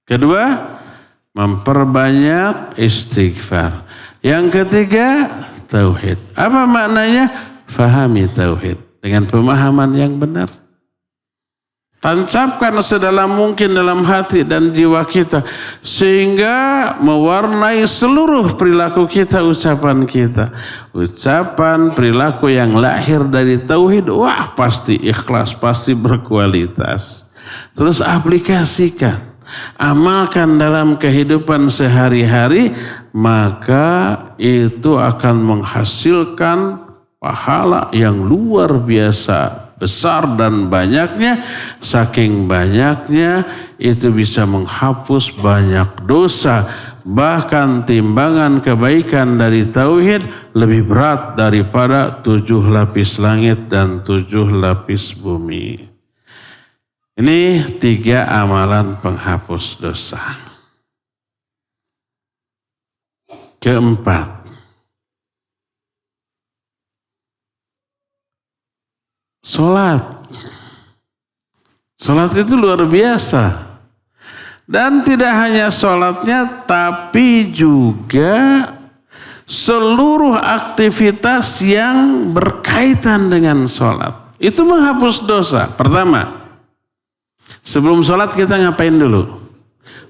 Kedua, memperbanyak istighfar. Yang ketiga, tauhid. Apa maknanya? Fahami tauhid dengan pemahaman yang benar. Tancapkan sedalam mungkin dalam hati dan jiwa kita sehingga mewarnai seluruh perilaku kita, ucapan kita. Ucapan perilaku yang lahir dari tauhid, wah pasti ikhlas, pasti berkualitas. Terus aplikasikan, amalkan dalam kehidupan sehari-hari, maka itu akan menghasilkan pahala yang luar biasa. Besar dan banyaknya, saking banyaknya itu bisa menghapus banyak dosa. Bahkan timbangan kebaikan dari tauhid lebih berat daripada 7 lapis langit dan 7 lapis bumi. Ini 3 amalan penghapus dosa. Keempat, sholat. Sholat itu luar biasa. Dan tidak hanya sholatnya, tapi juga seluruh aktivitas yang berkaitan dengan sholat. Itu menghapus dosa. Pertama, sebelum sholat kita ngapain dulu?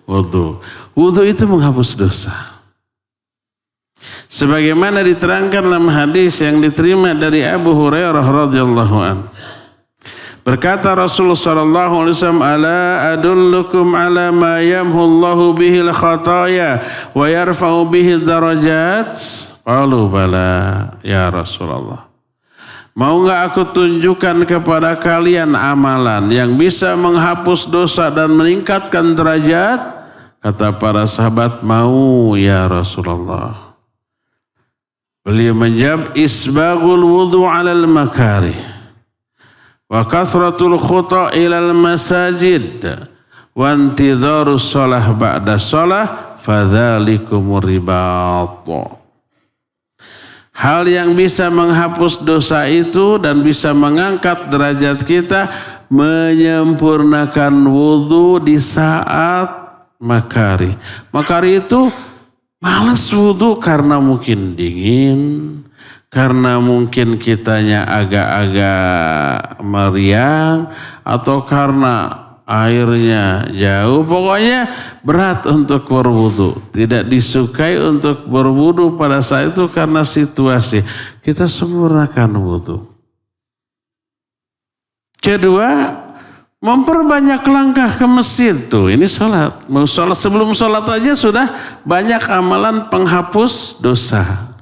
Wudu. Wudu itu menghapus dosa. Sebagaimana diterangkan dalam hadis yang diterima dari Abu Hurairah radhiyallahu anhu. Berkata Rasulullah sallallahu alaihi wasallam, "Ala adullukum ala ma yamhu Allahu bihi al-khataya wa yarfa'u bihi darajat?" Qalu bala ya Rasulullah. Mau enggak aku tunjukkan kepada kalian amalan yang bisa menghapus dosa dan meningkatkan derajat? Kata para sahabat, mau ya Rasulullah. Beliau menjawab, isbaghul wudu 'alal makarih wa kathratul khuta ilal masajid wa intidharus shalah ba'da shalah fadzalikumur ribat. Hal yang bisa menghapus dosa itu dan bisa mengangkat derajat kita, menyempurnakan wudu di saat makari. Makari itu malas wudu karena mungkin dingin, karena mungkin kitanya agak-agak meriang, atau karena airnya jauh. Pokoknya berat untuk berwudu. Tidak disukai untuk berwudu pada saat itu karena situasi. Kita sempurnakan wudu. Kedua, memperbanyak langkah ke masjid. Tuh, ini sholat. Mau sholat, sebelum sholat aja sudah banyak amalan penghapus dosa.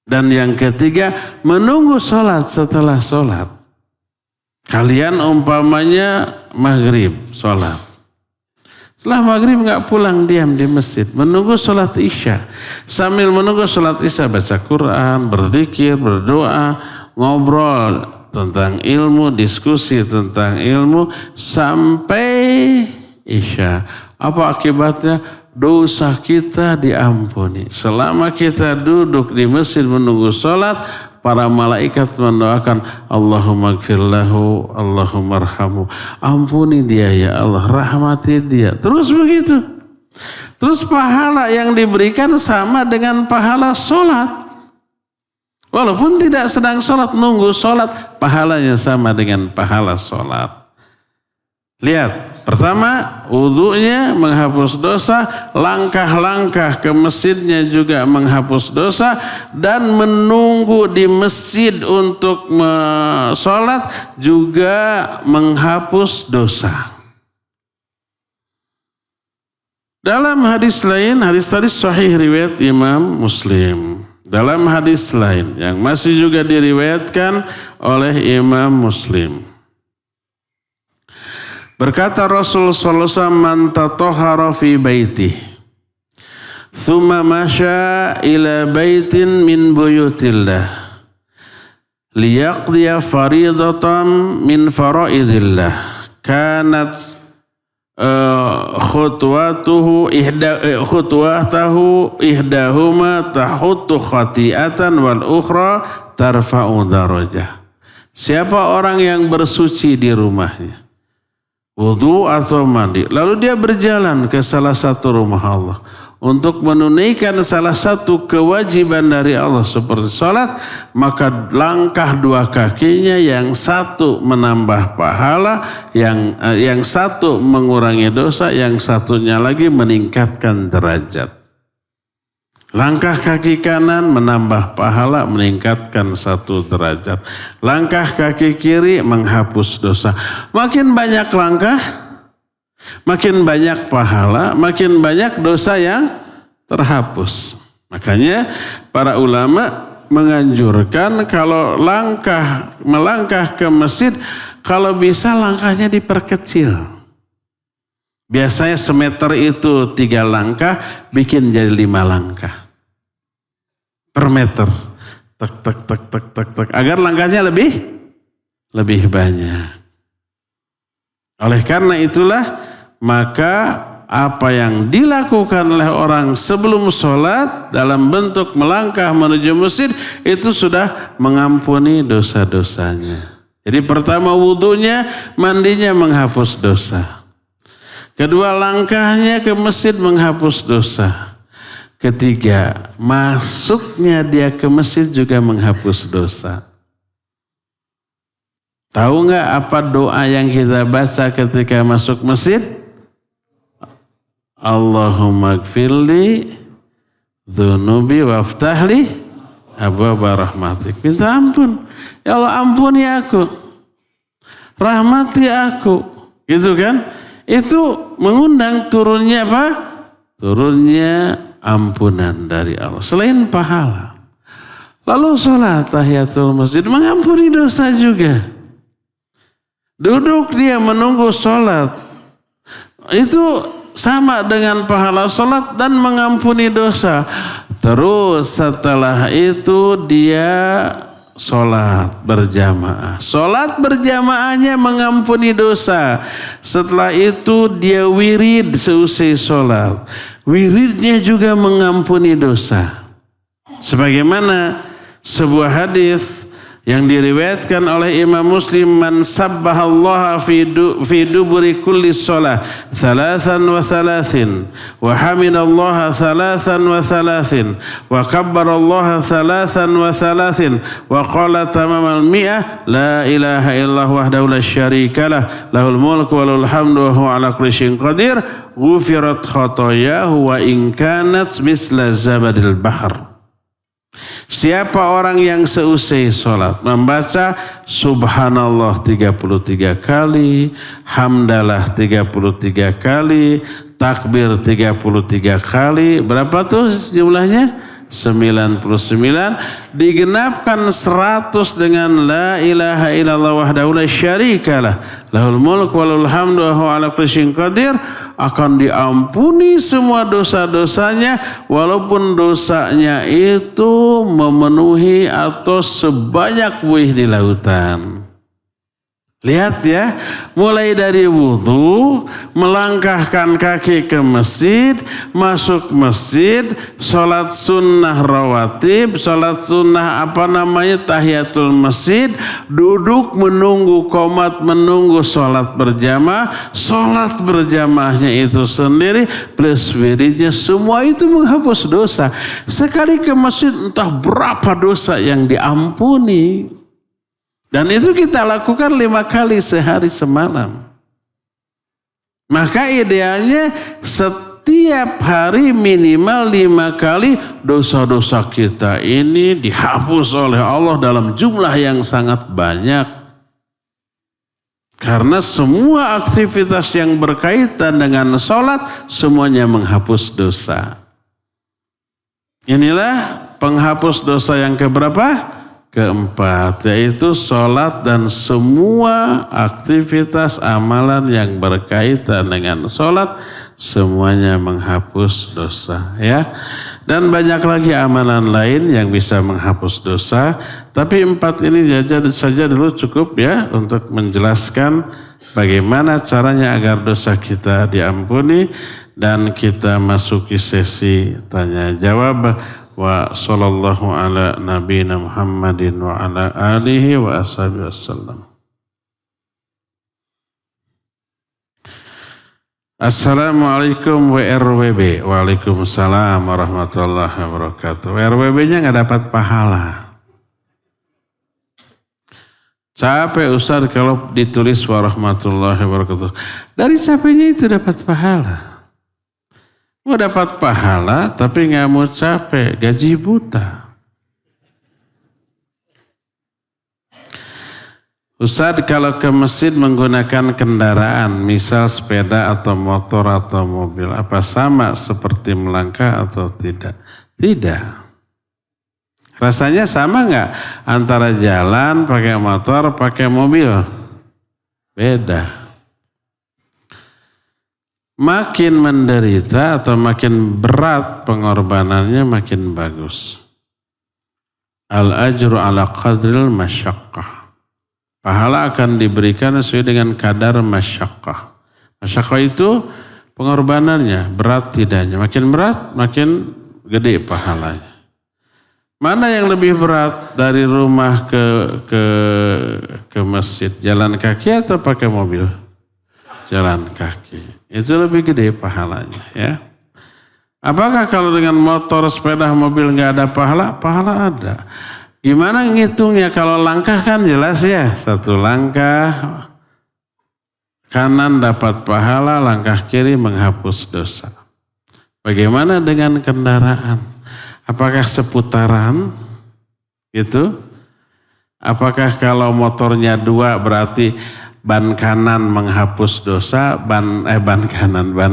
Dan yang ketiga, menunggu sholat setelah sholat. Kalian umpamanya maghrib sholat. Setelah maghrib nggak pulang, diam di masjid. Menunggu sholat isya. Sambil menunggu sholat isya baca Quran, berzikir, berdoa, ngobrol tentang ilmu, diskusi tentang ilmu sampai isya. Apa akibatnya? Dosa kita diampuni. Selama kita duduk di masjid menunggu sholat, para malaikat mendoakan, Allahumma gfir lahu, Allahumma arhamu. Ampuni dia ya Allah, rahmati dia. Terus begitu. Terus pahala yang diberikan sama dengan pahala sholat. Walaupun tidak sedang sholat, nunggu sholat, pahalanya sama dengan pahala sholat. Lihat, pertama wudunya menghapus dosa, langkah-langkah ke masjidnya juga menghapus dosa, dan menunggu di masjid untuk sholat juga menghapus dosa. Dalam hadis lain, hadis tadi sahih riwayat Imam Muslim. Dalam hadis lain yang masih juga diriwayatkan oleh Imam Muslim. Berkata Rasul sallallahu alaihi wasallam, "Man tatahhara fi baitihi, thumma masya ila baitin min buyutillah, liyaqdiya faridatan min faraidillah, kanat khutwatahu ihdahuma tahuttu khati'atan wal ukhra tarfa'u darajah." Siapa orang yang bersuci di rumahnya, wudu atau mandi, lalu dia berjalan ke salah satu rumah Allah untuk menunaikan salah satu kewajiban dari Allah seperti salat, maka langkah dua kakinya yang satu menambah pahala, yang satu mengurangi dosa, yang satunya lagi meningkatkan derajat. Langkah kaki kanan menambah pahala, meningkatkan satu derajat. Langkah kaki kiri menghapus dosa. Makin banyak langkah, makin banyak pahala, makin banyak dosa yang terhapus. Makanya para ulama menganjurkan kalau melangkah ke masjid, kalau bisa langkahnya diperkecil. Biasanya semeter itu 3 langkah, bikin jadi 5 langkah per meter. Tek, tek, tek, tek, tek, tek. Agar langkahnya lebih banyak. Oleh karena itulah, maka apa yang dilakukan oleh orang sebelum sholat dalam bentuk melangkah menuju masjid itu sudah mengampuni dosa-dosanya. Jadi pertama wudunya, mandinya menghapus dosa. Kedua langkahnya ke masjid menghapus dosa. Ketiga masuknya dia ke masjid juga menghapus dosa. Tahu nggak apa doa yang kita baca ketika masuk masjid? Allahumma gfirli dzunubi waftahli abwaaba rahmatik. Minta ampun. Ya Allah, ampuni aku. Rahmati aku. Gitu kan? Itu mengundang turunnya apa? Turunnya ampunan dari Allah. Selain pahala. Lalu sholat tahiyatul masjid mengampuni dosa juga. Duduk dia menunggu sholat. Itu sama dengan pahala sholat dan mengampuni dosa. Terus setelah itu dia sholat berjamaah. Sholat berjamaahnya mengampuni dosa. Setelah itu dia wirid seusai sholat. Wiridnya juga mengampuni dosa. Sebagaimana sebuah hadis yang diriwayatkan oleh Imam Muslim, man sabbahallaha fi duburi kulli shalah 33 wa hamidallaha 33 wa kabbarallaha 33 wa qala tamamal mi'ah la ilaha illallah wahdahu la syarikalah lahul mulku wa lahul hamdu wa huwa ala kulli syai'in qadir ghufirat khatayahu wa in kanat misla zabadil bahr. Siapa orang yang seusai sholat membaca subhanallah 33 kali, hamdalah 33 kali, takbir 33 kali, berapa tuh jumlahnya? 99, digenapkan 100 dengan la ilaha illallah wahdahu la syarikalah lahul mulku wa lahul hamdu wa huwa ala kulli syai'in qadir, akan diampuni semua dosa-dosanya walaupun dosanya itu memenuhi atau sebanyak buih di lautan. Lihat ya, mulai dari wudhu, melangkahkan kaki ke masjid, masuk masjid, sholat sunnah rawatib, sholat sunnah tahiyatul masjid, duduk menunggu qomat, menunggu sholat berjamaahnya itu sendiri, plus wiridnya, semua itu menghapus dosa. Sekali ke masjid entah berapa dosa yang diampuni. Dan itu kita lakukan 5 kali sehari semalam. Maka idealnya setiap hari minimal 5 kali dosa-dosa kita ini dihapus oleh Allah dalam jumlah yang sangat banyak. Karena semua aktivitas yang berkaitan dengan sholat semuanya menghapus dosa. Inilah penghapus dosa yang keberapa? Keempat, yaitu sholat dan semua aktivitas amalan yang berkaitan dengan sholat semuanya menghapus dosa, ya. Dan banyak lagi amalan lain yang bisa menghapus dosa, tapi 4 ini saja dulu cukup ya untuk menjelaskan bagaimana caranya agar dosa kita diampuni, dan kita masuki sesi tanya jawab. Wa sallallahu ala nabiyina Muhammadin wa ala alihi wa ashabihi wasallam. Assalamualaikum WRWB. Waalaikumsalam warahmatullahi wabarakatuh. WRWB-nya nggak dapat pahala. Capek Ustaz kalau ditulis warahmatullahi wabarakatuh. Dari capeknya itu dapat pahala. Mau dapat pahala tapi nggak mau capek, gaji buta. Ustaz kalau ke masjid menggunakan kendaraan, misal sepeda atau motor atau mobil, apa sama seperti melangkah atau tidak? Tidak. Rasanya sama nggak antara jalan pakai motor, pakai mobil? Beda. Makin menderita atau makin berat pengorbanannya makin bagus. Al-ajru ala qadril masyaqqah. Pahala akan diberikan sesuai dengan kadar masyaqqah. Masyaqqah itu pengorbanannya, berat tidaknya. Makin berat, makin gede pahalanya. Mana yang lebih berat dari rumah ke masjid? Jalan kaki atau pakai mobil? Jalan kaki. Itu lebih gede pahalanya, ya. Apakah kalau dengan motor, sepeda, mobil nggak ada pahala? Pahala ada. Gimana ngitungnya? Kalau langkah kan jelas ya. 1 langkah kanan dapat pahala, langkah kiri menghapus dosa. Bagaimana dengan kendaraan? Apakah seputaran? Itu? Apakah kalau motornya 2 berarti ban kanan menghapus dosa, ban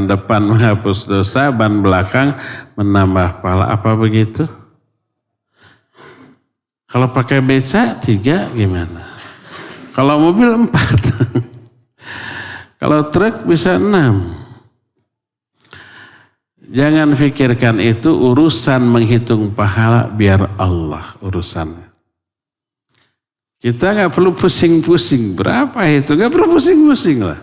depan menghapus dosa, ban belakang menambah pahala. Apa begitu? Kalau pakai beca 3 gimana? Kalau mobil 4. Kalau truk bisa 6. Jangan pikirkan itu urusan menghitung pahala, biar Allah urusannya. Kita nggak perlu pusing-pusing. Berapa itu? Nggak perlu pusing-pusing lah.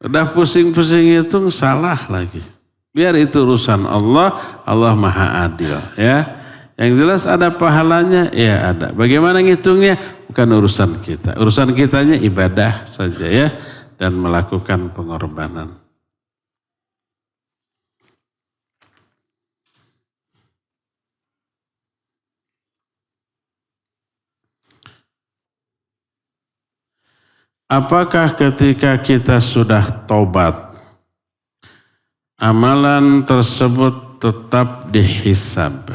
Udah pusing-pusing itu salah lagi. Biar itu urusan Allah. Allah Maha Adil. Ya. Yang jelas ada pahalanya. Ya ada. Bagaimana ngitungnya? Bukan urusan kita. Urusan kitanya ibadah saja ya. Dan melakukan pengorbanan. Apakah ketika kita sudah tobat, amalan tersebut tetap dihisab?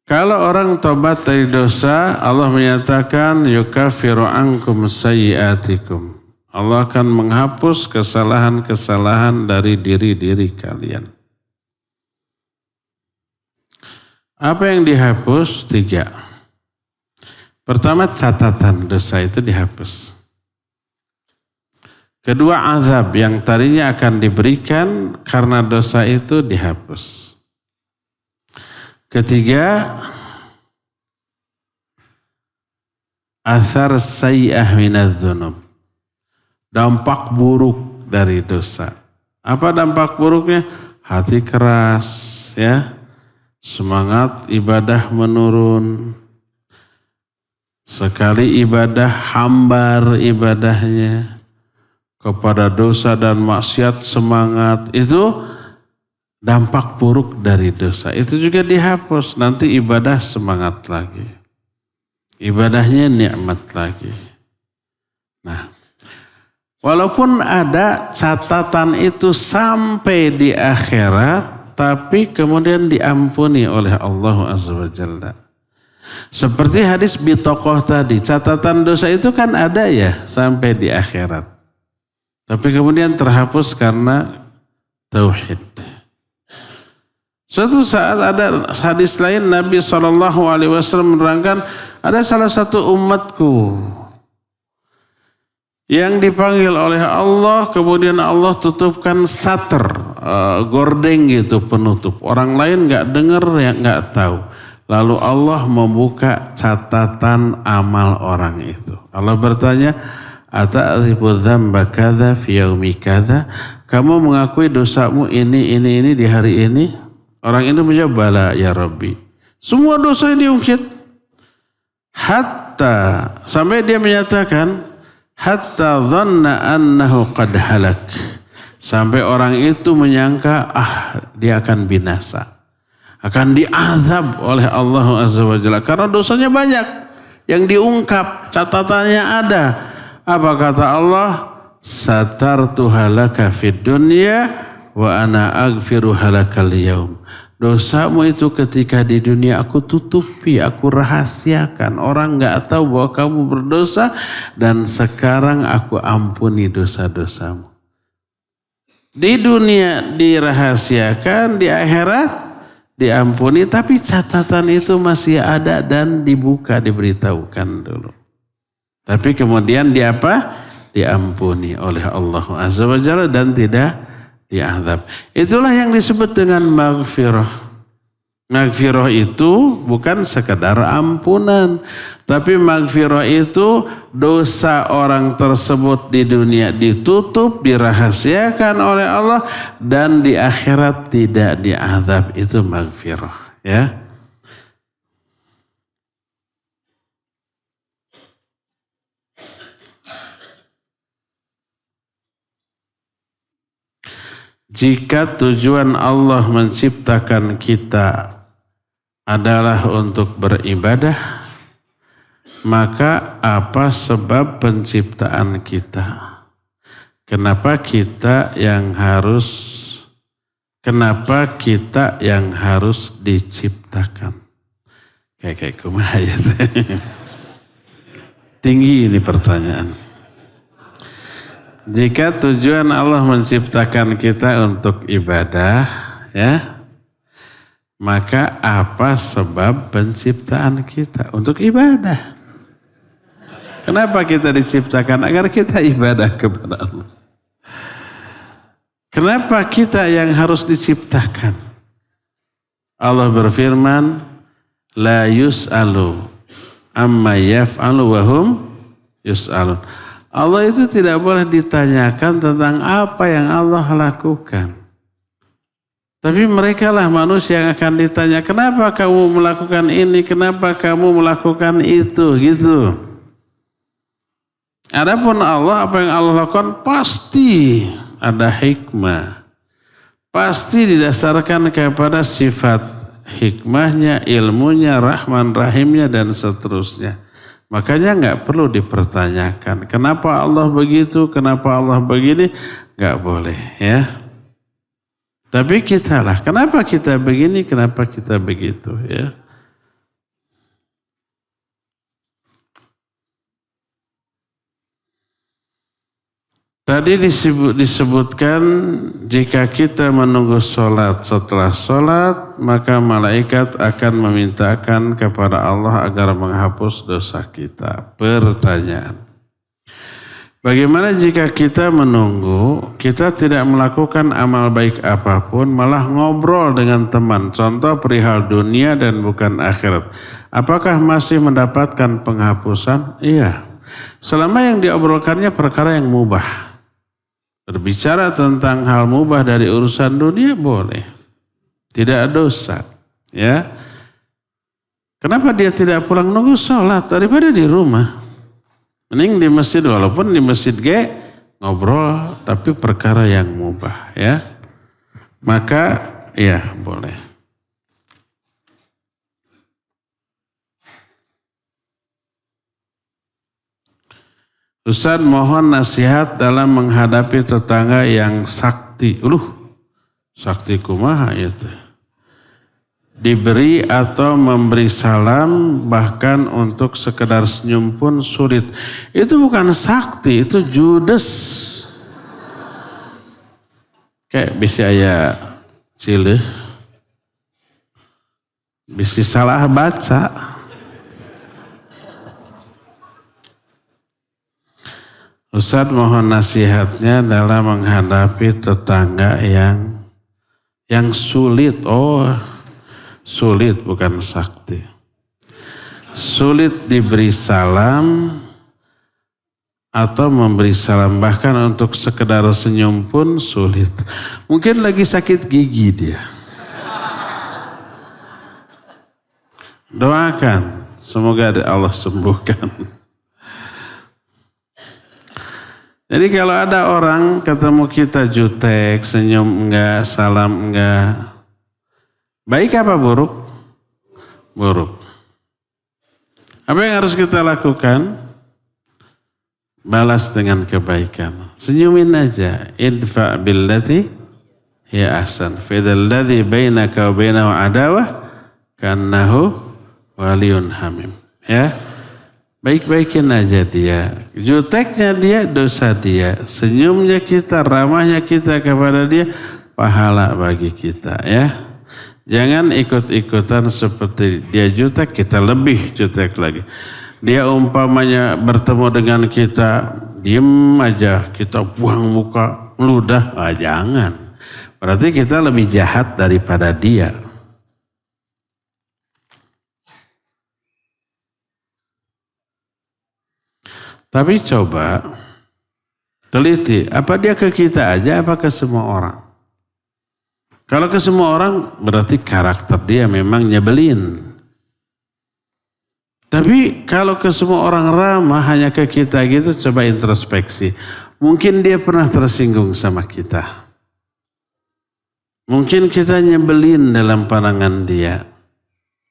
Kalau orang tobat dari dosa, Allah menyatakan yukafiru ankum sayyiatikum. Allah akan menghapus kesalahan-kesalahan dari diri-diri kalian. Apa yang dihapus? 3. Pertama, catatan dosa itu dihapus. Kedua, azab yang tadinya akan diberikan karena dosa itu dihapus. Ketiga, athar sayyi'ah minadz-dzunub. Dampak buruk dari dosa. Apa dampak buruknya? Hati keras, ya. Semangat ibadah menurun. Sekali ibadah hambar ibadahnya. Kepada dosa dan maksiat semangat. Itu dampak buruk dari dosa. Itu juga dihapus. Nanti ibadah semangat lagi. Ibadahnya nikmat lagi. Nah, walaupun ada catatan itu sampai di akhirat, tapi kemudian diampuni oleh Allah Azza wa Jalla. Seperti hadis bitokoh tadi, catatan dosa itu kan ada ya sampai di akhirat. Tapi kemudian terhapus karena tauhid. Suatu saat ada hadis lain Nabi SAW menerangkan ada salah satu umatku yang dipanggil oleh Allah, kemudian Allah tutupkan sater, gordeng gitu penutup. Orang lain nggak dengar, ya nggak tahu. Lalu Allah membuka catatan amal orang itu. Allah bertanya, ata'rifu dzamba kadza fi yaumi kadza? Kamu mengakui dosamu ini di hari ini? Orang itu menjawab, bala ya Rabbi. Semua dosa diungkit. Hatta sampai dia menyatakan, hatta dhanna annahu qad halak. Sampai orang itu menyangka dia akan binasa. Akan diazab oleh Allah Azza wa Jalla. Karena dosanya banyak. Yang diungkap, catatannya ada. Apa kata Allah? Satartu halaka fid dunya wa ana aghfiru halakal yaum. Dosamu itu ketika di dunia aku tutupi, aku rahasiakan. Orang gak tahu bahwa kamu berdosa. Dan sekarang aku ampuni dosa-dosamu. Di dunia dirahasiakan, di akhirat diampuni, tapi catatan itu masih ada dan dibuka, diberitahukan dulu. Tapi kemudian diampuni oleh Allah Azza wa Jalla dan tidak diazab. Itulah yang disebut dengan maghfirah. Maghfirah itu bukan sekedar ampunan, tapi maghfirah itu dosa orang tersebut di dunia ditutup, dirahasiakan oleh Allah, dan di akhirat tidak diazab. Itu maghfirah, ya. Jika tujuan Allah menciptakan kita adalah untuk beribadah, maka apa sebab penciptaan kita? Kenapa kita yang harus diciptakan? Kayak kumaha ya. Tinggi ini pertanyaan. Jika tujuan Allah menciptakan kita untuk ibadah, ya, maka apa sebab penciptaan kita untuk ibadah? Kenapa kita diciptakan? Agar kita ibadah kepada Allah. Kenapa kita yang harus diciptakan? Allah berfirman, la yus'alu amma yaf'alu wa hum yus'alun. Allah itu tidak boleh ditanyakan tentang apa yang Allah lakukan. Tapi mereka lah manusia yang akan ditanya, kenapa kamu melakukan ini, kenapa kamu melakukan itu, gitu. Adapun Allah, apa yang Allah lakukan pasti ada hikmah. Pasti didasarkan kepada sifat hikmahnya, ilmunya, rahman, rahimnya, dan seterusnya. Makanya nggak perlu dipertanyakan. Kenapa Allah begitu, kenapa Allah begini, nggak boleh, ya. Tapi kita lah, kenapa kita begini, kenapa kita begitu, ya. Tadi disebutkan jika kita menunggu sholat, setelah sholat maka malaikat akan memintakan kepada Allah agar menghapus dosa kita. Pertanyaan, Bagaimana jika kita menunggu, kita tidak melakukan amal baik apapun, malah ngobrol dengan teman, contoh perihal dunia dan bukan akhirat. Apakah masih mendapatkan penghapusan? Iya. Selama yang diobrolkannya perkara yang mubah. Berbicara tentang hal mubah dari urusan dunia boleh. Tidak dosa. Ya. Kenapa dia tidak pulang nunggu sholat daripada di rumah? Mending di masjid, walaupun di masjid ngobrol, tapi perkara yang mubah ya. Maka ya boleh. Ustaz, mohon nasihat dalam menghadapi tetangga yang sakti. Sakti kumaha itu. Diberi atau memberi salam, bahkan untuk sekedar senyum pun sulit. Itu bukan sakti, itu judes. Kayak bisa aya cileh, bisa salah baca. Ustaz, mohon nasihatnya dalam menghadapi tetangga yang sulit. Sulit bukan sakti. Sulit diberi salam atau memberi salam, bahkan untuk sekedar senyum pun sulit. Mungkin lagi sakit gigi dia. Doakan, semoga Allah sembuhkan. Jadi kalau ada orang ketemu kita jutek, senyum enggak, salam enggak, baik apa buruk? Buruk. Apa yang harus kita lakukan? Balas dengan kebaikan. Senyumin aja. Idfa billati ya ahsan. Fidal ladzi bainaka wa bainahu adawah kannahu waliyun hamim. Ya. Baik-baikin aja dia. Juteknya dia, dosa dia. Senyumnya kita, ramahnya kita kepada dia, pahala bagi kita ya. Jangan ikut-ikutan seperti dia jutek, kita lebih jutek lagi. Dia umpamanya bertemu dengan kita, diem aja, kita buang muka, meludah. Jangan. Berarti kita lebih jahat daripada dia. Tapi coba teliti, apa dia ke kita aja, apa ke semua orang? Kalau ke semua orang berarti karakter dia memang nyebelin. Tapi kalau ke semua orang ramah, hanya ke kita gitu, coba introspeksi. Mungkin dia pernah tersinggung sama kita. Mungkin kita nyebelin dalam pandangan dia.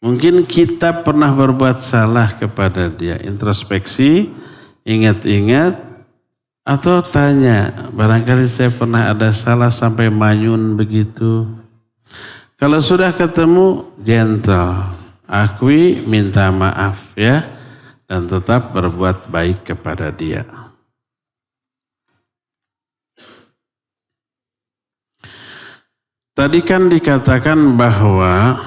Mungkin kita pernah berbuat salah kepada dia. Introspeksi, ingat-ingat, atau tanya, barangkali saya pernah ada salah sampai manyun begitu. Kalau sudah ketemu, gentle, akui, minta maaf ya, dan tetap berbuat baik kepada dia. Tadi kan dikatakan bahwa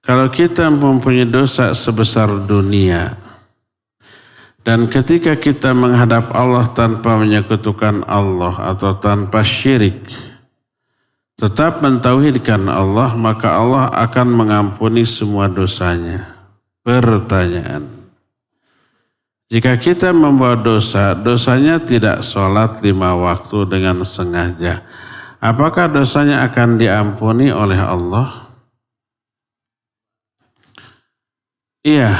kalau kita mempunyai dosa sebesar dunia, dan ketika kita menghadap Allah tanpa menyekutukan Allah atau tanpa syirik, tetap mentauhidkan Allah, maka Allah akan mengampuni semua dosanya. Pertanyaan, jika kita membawa dosa, dosanya tidak sholat 5 waktu dengan sengaja, apakah dosanya akan diampuni oleh Allah? Iya.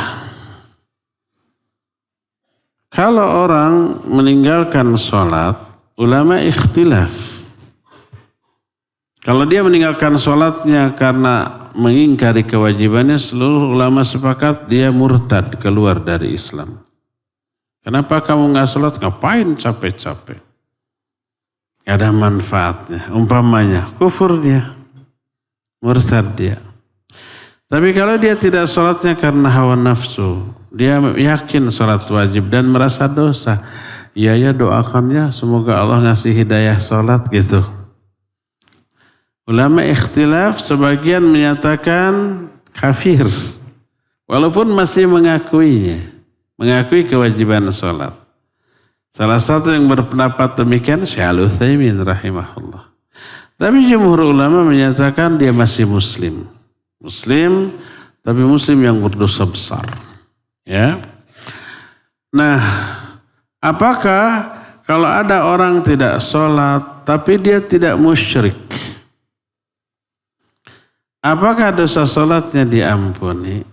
Kalau orang meninggalkan sholat, ulama ikhtilaf. Kalau dia meninggalkan sholatnya karena mengingkari kewajibannya, seluruh ulama sepakat dia murtad, keluar dari Islam. Kenapa kamu nggak sholat? Ngapain capek-capek? Gak ada manfaatnya. Umpamanya kufur dia, murtad dia. Tapi kalau dia tidak sholatnya karena hawa nafsu, dia yakin sholat wajib dan merasa dosa, ya doakannya semoga Allah ngasih hidayah sholat gitu. Ulama ikhtilaf, sebagian menyatakan kafir, walaupun masih mengakuinya, mengakui kewajiban sholat. Salah satu yang berpendapat demikian Syekh Al-Utsaimin rahimahullah. Tapi jumhur ulama menyatakan dia masih muslim. Muslim, tapi muslim yang berdosa besar. Ya. Nah, apakah kalau ada orang tidak sholat, tapi dia tidak musyrik, apakah dosa sholatnya diampuni?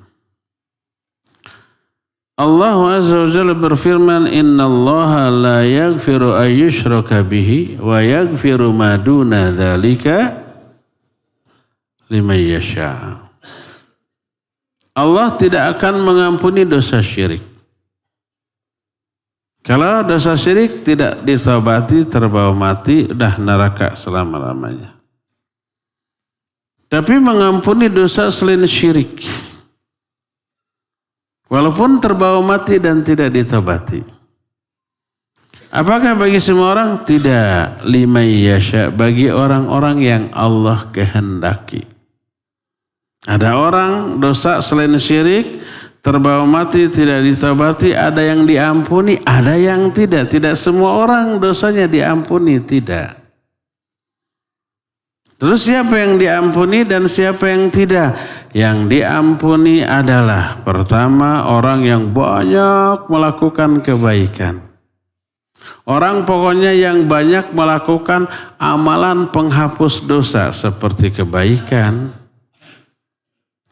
Allah Azza wa Jalla berfirman, Inna Allah la yaghfiru ayyushraka bihi wa yaghfiru ma duna dzalika liman yasha. Allah tidak akan mengampuni dosa syirik. Kalau dosa syirik tidak ditaubati, terbawa mati, udah neraka selama-lamanya. Tapi mengampuni dosa selain syirik, walaupun terbawa mati dan tidak ditobati. Apakah bagi semua orang? Tidak. Liman yasha, bagi orang-orang yang Allah kehendaki. Ada orang dosa selain syirik, terbawa mati, tidak ditobati, ada yang diampuni, ada yang tidak. Tidak semua orang dosanya diampuni, tidak. Terus siapa yang diampuni dan siapa yang tidak? Yang diampuni adalah pertama orang yang banyak melakukan kebaikan. Orang pokoknya yang banyak melakukan amalan penghapus dosa seperti kebaikan,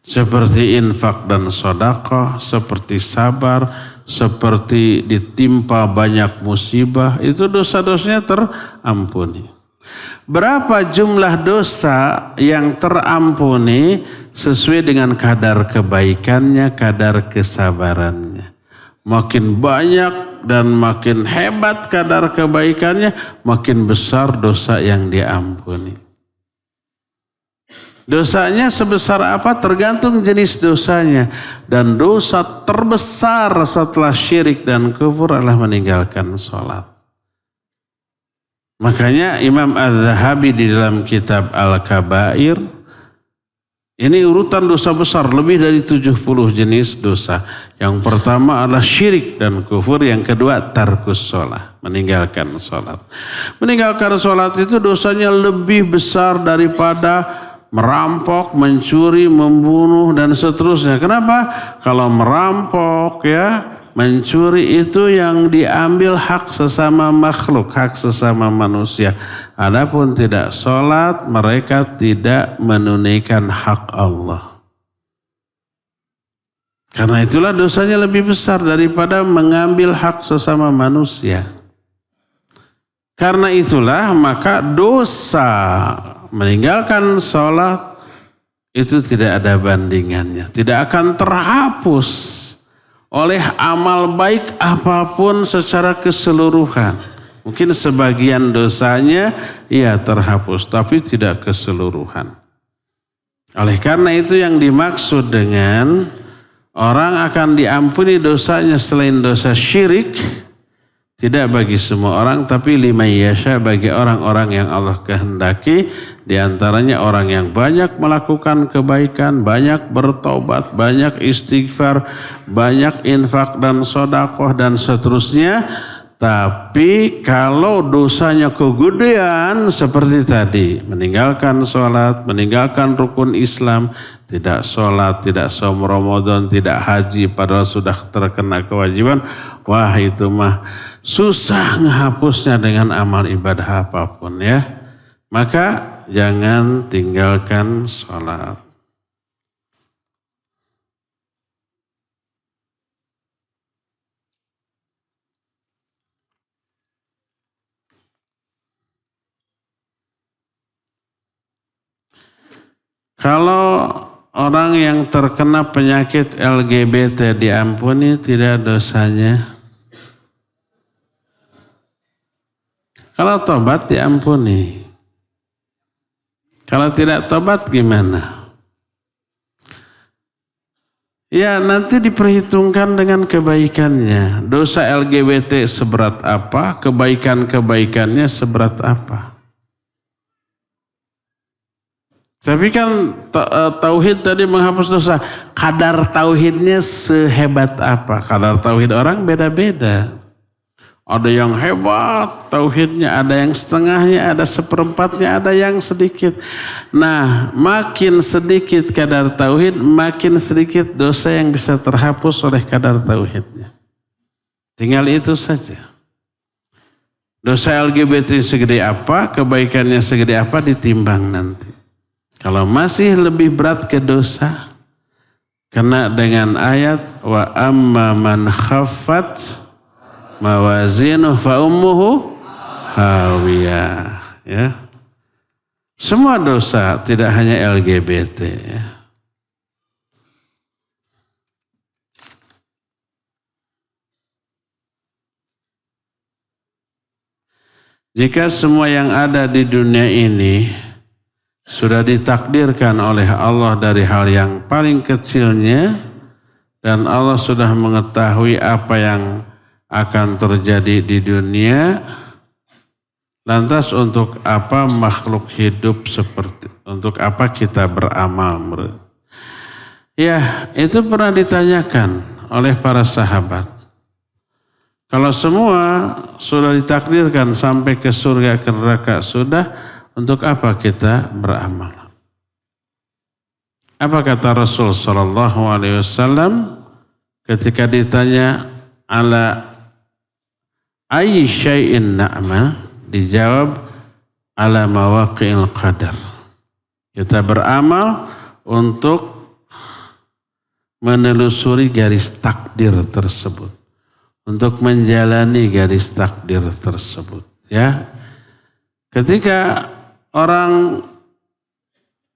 seperti infak dan sedekah, seperti sabar, seperti ditimpa banyak musibah, itu dosa-dosanya terampuni. Berapa jumlah dosa yang terampuni sesuai dengan kadar kebaikannya, kadar kesabarannya. Makin banyak dan makin hebat kadar kebaikannya, makin besar dosa yang diampuni. Dosanya sebesar apa tergantung jenis dosanya. Dan dosa terbesar setelah syirik dan kufur adalah meninggalkan sholat. Makanya Imam Az-Zahabi di dalam kitab Al-Kabair, ini urutan dosa besar, lebih dari 70 jenis dosa. Yang pertama adalah syirik dan kufur, yang kedua tarkus sholat, meninggalkan sholat. Meninggalkan sholat itu dosanya lebih besar daripada merampok, mencuri, membunuh, dan seterusnya. Kenapa? Kalau merampok mencuri itu yang diambil hak sesama makhluk, hak sesama manusia. Adapun tidak sholat, mereka tidak menunaikan hak Allah. Karena itulah dosanya lebih besar daripada mengambil hak sesama manusia. Karena itulah maka dosa meninggalkan sholat itu tidak ada bandingannya. Tidak akan terhapus oleh amal baik apapun secara keseluruhan. Mungkin sebagian dosanya terhapus, tapi tidak keseluruhan. Oleh karena itu yang dimaksud dengan orang akan diampuni dosanya selain dosa syirik, tidak bagi semua orang, tapi liman yasha, bagi orang-orang yang Allah kehendaki. Di antaranya orang yang banyak melakukan kebaikan, banyak bertobat, banyak istighfar, banyak infak dan sedekah dan seterusnya. Tapi kalau dosanya kegedean seperti tadi, meninggalkan sholat, meninggalkan rukun Islam, tidak sholat, tidak saum Ramadan, tidak haji padahal sudah terkena kewajiban, wah itu mah susah menghapusnya dengan amal ibadah apapun ya. Maka jangan tinggalkan sholat. Kalau orang yang terkena penyakit LGBT diampuni tidak dosanya? Kalau tobat diampuni. Kalau tidak tobat gimana? Ya nanti diperhitungkan dengan kebaikannya. Dosa LGBT seberat apa? Kebaikan-kebaikannya seberat apa? Tapi kan tauhid tadi menghapus dosa. Kadar tauhidnya sehebat apa? Kadar tauhid orang beda-beda. Ada yang hebat tauhidnya, ada yang setengahnya, ada seperempatnya, ada yang sedikit. Nah, makin sedikit kadar tauhid, makin sedikit dosa yang bisa terhapus oleh kadar tauhidnya. Tinggal itu saja. Dosa LGBT segede apa, kebaikannya segede apa ditimbang nanti. Kalau masih lebih berat ke dosa, kena dengan ayat wa amma man khaffat mawazinuh fa ummuhu hawiyah, ya. Semua dosa, tidak hanya LGBT, ya. Jika semua yang ada di dunia ini sudah ditakdirkan oleh Allah dari hal yang paling kecilnya, dan Allah sudah mengetahui apa yang akan terjadi di dunia, lantas untuk apa makhluk hidup untuk apa kita beramal? Ya, itu pernah ditanyakan oleh para sahabat. Kalau semua sudah ditakdirkan sampai ke surga ke neraka sudah, untuk apa kita beramal? Apa kata Rasul sallallahu alaihi wasallam ketika ditanya ala ayyi syai'in na'mal, dijawab ala mawaqi'il qadar. Kita beramal untuk menelusuri garis takdir tersebut, untuk menjalani garis takdir tersebut, ya. Ketika orang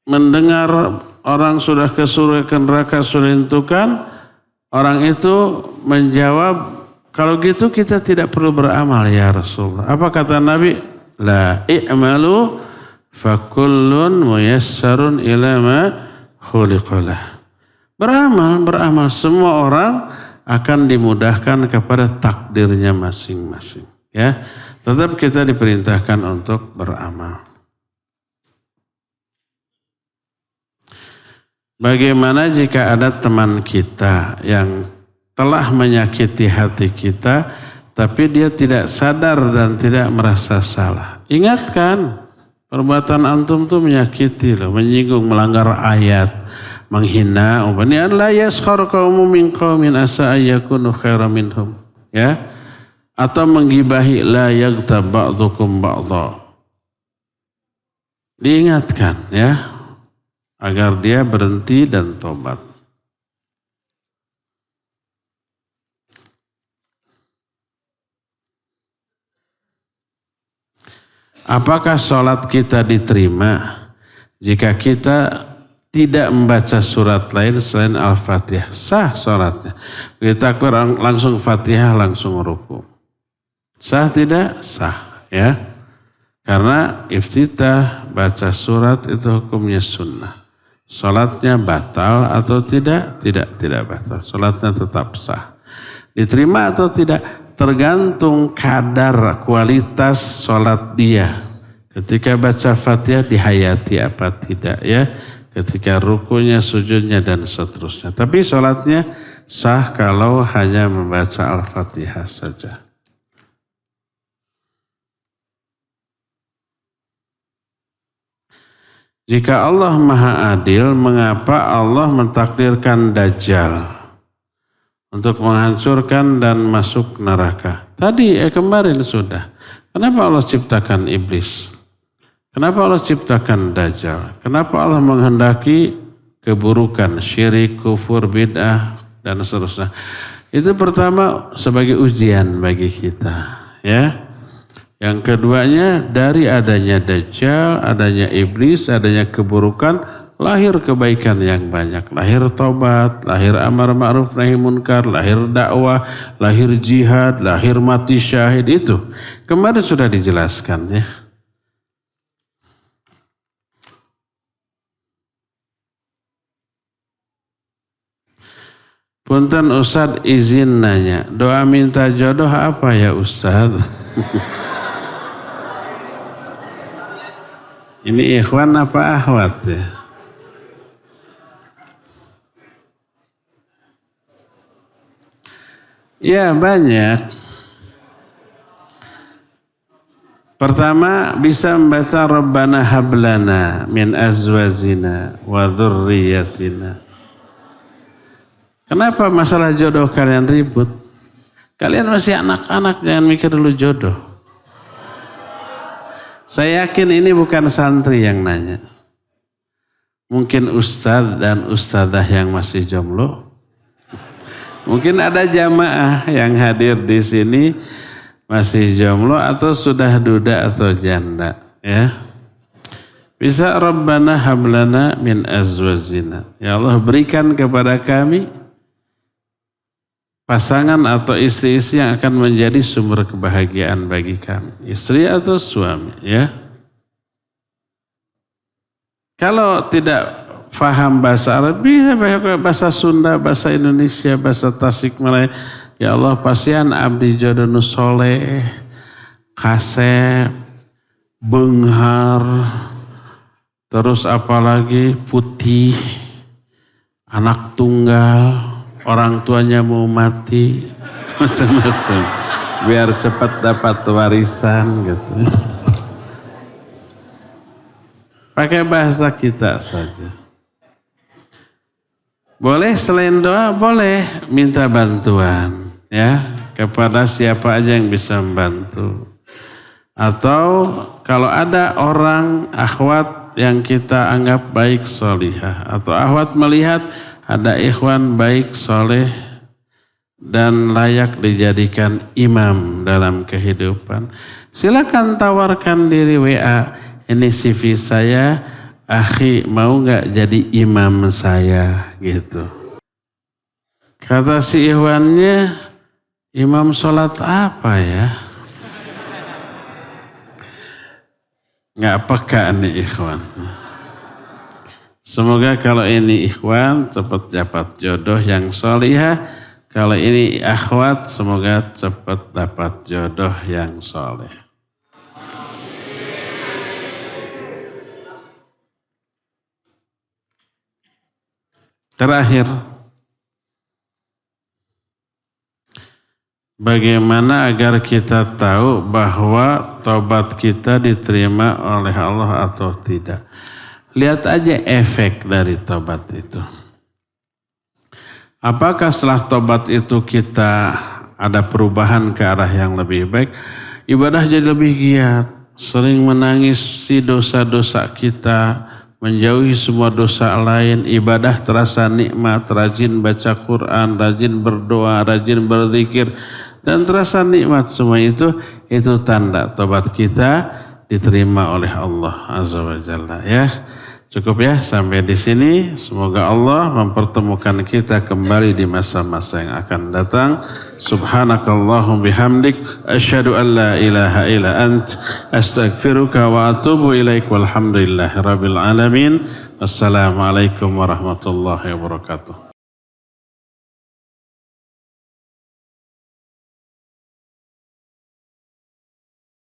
mendengar orang sudah ke surga ke neraka sudah ditentukan, orang itu menjawab, kalau gitu kita tidak perlu beramal ya Rasulullah. Apa kata Nabi? La i'malu fakullun muyassarun ila ma khuliqalah. Beramal. Semua orang akan dimudahkan kepada takdirnya masing-masing. Ya, tetap kita diperintahkan untuk beramal. Bagaimana jika ada teman kita yang telah menyakiti hati kita, tapi dia tidak sadar dan tidak merasa salah? Ingatkan, perbuatan antum itu menyakiti, menyinggung, melanggar ayat, menghina. Ubani la yaskhar qaumun min qaumin asa ayyakunu khairan minhum, ya, atau menggibahi la yaghtab ba'dukum ba'dha. Diingatkan, ya, agar dia berhenti dan tobat. Apakah sholat kita diterima jika kita tidak membaca surat lain selain Al-Fatihah? Sah sholatnya. Begitu takbir langsung Fatihah, langsung ruku. Sah tidak? Sah, ya. Karena iftitah baca surat itu hukumnya sunnah. Sholatnya batal atau tidak? Tidak batal. Sholatnya tetap sah. Diterima atau tidak? Tergantung kadar kualitas sholat dia. Ketika baca Fatihah dihayati apa tidak, ya. Ketika rukunya, sujudnya dan seterusnya. Tapi sholatnya sah kalau hanya membaca Al-Fatihah saja. Jika Allah Maha Adil, mengapa Allah mentakdirkan Dajjal untuk menghancurkan dan masuk neraka? Tadi kemarin sudah. Kenapa Allah ciptakan iblis? Kenapa Allah ciptakan Dajjal? Kenapa Allah menghendaki keburukan, syirik, kufur, bid'ah, dan seterusnya? Itu pertama sebagai ujian bagi kita, ya. Yang keduanya, dari adanya Dajjal, adanya iblis, adanya keburukan, lahir kebaikan yang banyak. Lahir tobat, lahir amar ma'ruf nahi munkar, lahir dakwah, lahir jihad, lahir mati syahid. Itu kemarin sudah dijelaskan, ya. Punten Ustadz, izin nanya, doa minta jodoh apa ya Ustadz? Ini ikhwan apa akhwat ya? Ya banyak. Pertama, bisa membaca Rabbana hablana min azwajina wa dzurriyyatina. Kenapa masalah jodoh kalian ribut? Kalian masih anak-anak, jangan mikir dulu jodoh. Saya yakin ini bukan santri yang nanya. Mungkin ustadz dan ustadzah yang masih jomblo. Mungkin ada jamaah yang hadir di sini masih jomblo atau sudah duda atau janda, ya. Bisa Rabbana hablana min azwajina. Ya Allah, berikan kepada kami pasangan atau istri-istri yang akan menjadi sumber kebahagiaan bagi kami. Istri atau suami, ya. Kalau tidak faham bahasa Arab, bisa bahasa Sunda, bahasa Indonesia, bahasa Tasikmalaya. Ya Allah, pasian abdi jodoh nu soleh, kasep, benghar, terus apalagi putih, anak tunggal, orang tuanya mau mati, macam-macam, biar cepat dapat warisan gitu. Pakai bahasa kita saja. Boleh selain doa, boleh minta bantuan, ya, kepada siapa aja yang bisa membantu. Atau kalau ada orang akhwat yang kita anggap baik solihah, atau akhwat melihat ada ikhwan baik soleh dan layak dijadikan imam dalam kehidupan, silakan tawarkan diri WA, ini CV saya, akhi mau gak jadi imam saya, gitu. Kata si ikhwannya, imam sholat apa ya? Gak peka nih ikhwan. Semoga kalau ini ikhwan cepat dapat jodoh yang solihah. Kalau ini akhwat semoga cepat dapat jodoh yang soleh. Terakhir, bagaimana agar kita tahu bahwa tobat kita diterima oleh Allah atau tidak? Lihat aja efek dari tobat itu. Apakah setelah tobat itu kita ada perubahan ke arah yang lebih baik? Ibadah jadi lebih giat, sering menangisi dosa-dosa kita, menjauhi semua dosa lain, ibadah terasa nikmat, rajin baca Quran, rajin berdoa, rajin berzikir, dan terasa nikmat semua itu tanda tobat kita diterima oleh Allah Azza wa Jalla, ya. Cukup ya sampai di sini. Semoga Allah mempertemukan kita kembali di masa-masa yang akan datang. Subhanakallahum bihamdik asyhadu an la ilaha illa ant astaghfiruka wa atubu ilaik walhamdulillahi rabbil alamin. Wassalamualaikum warahmatullahi wabarakatuh.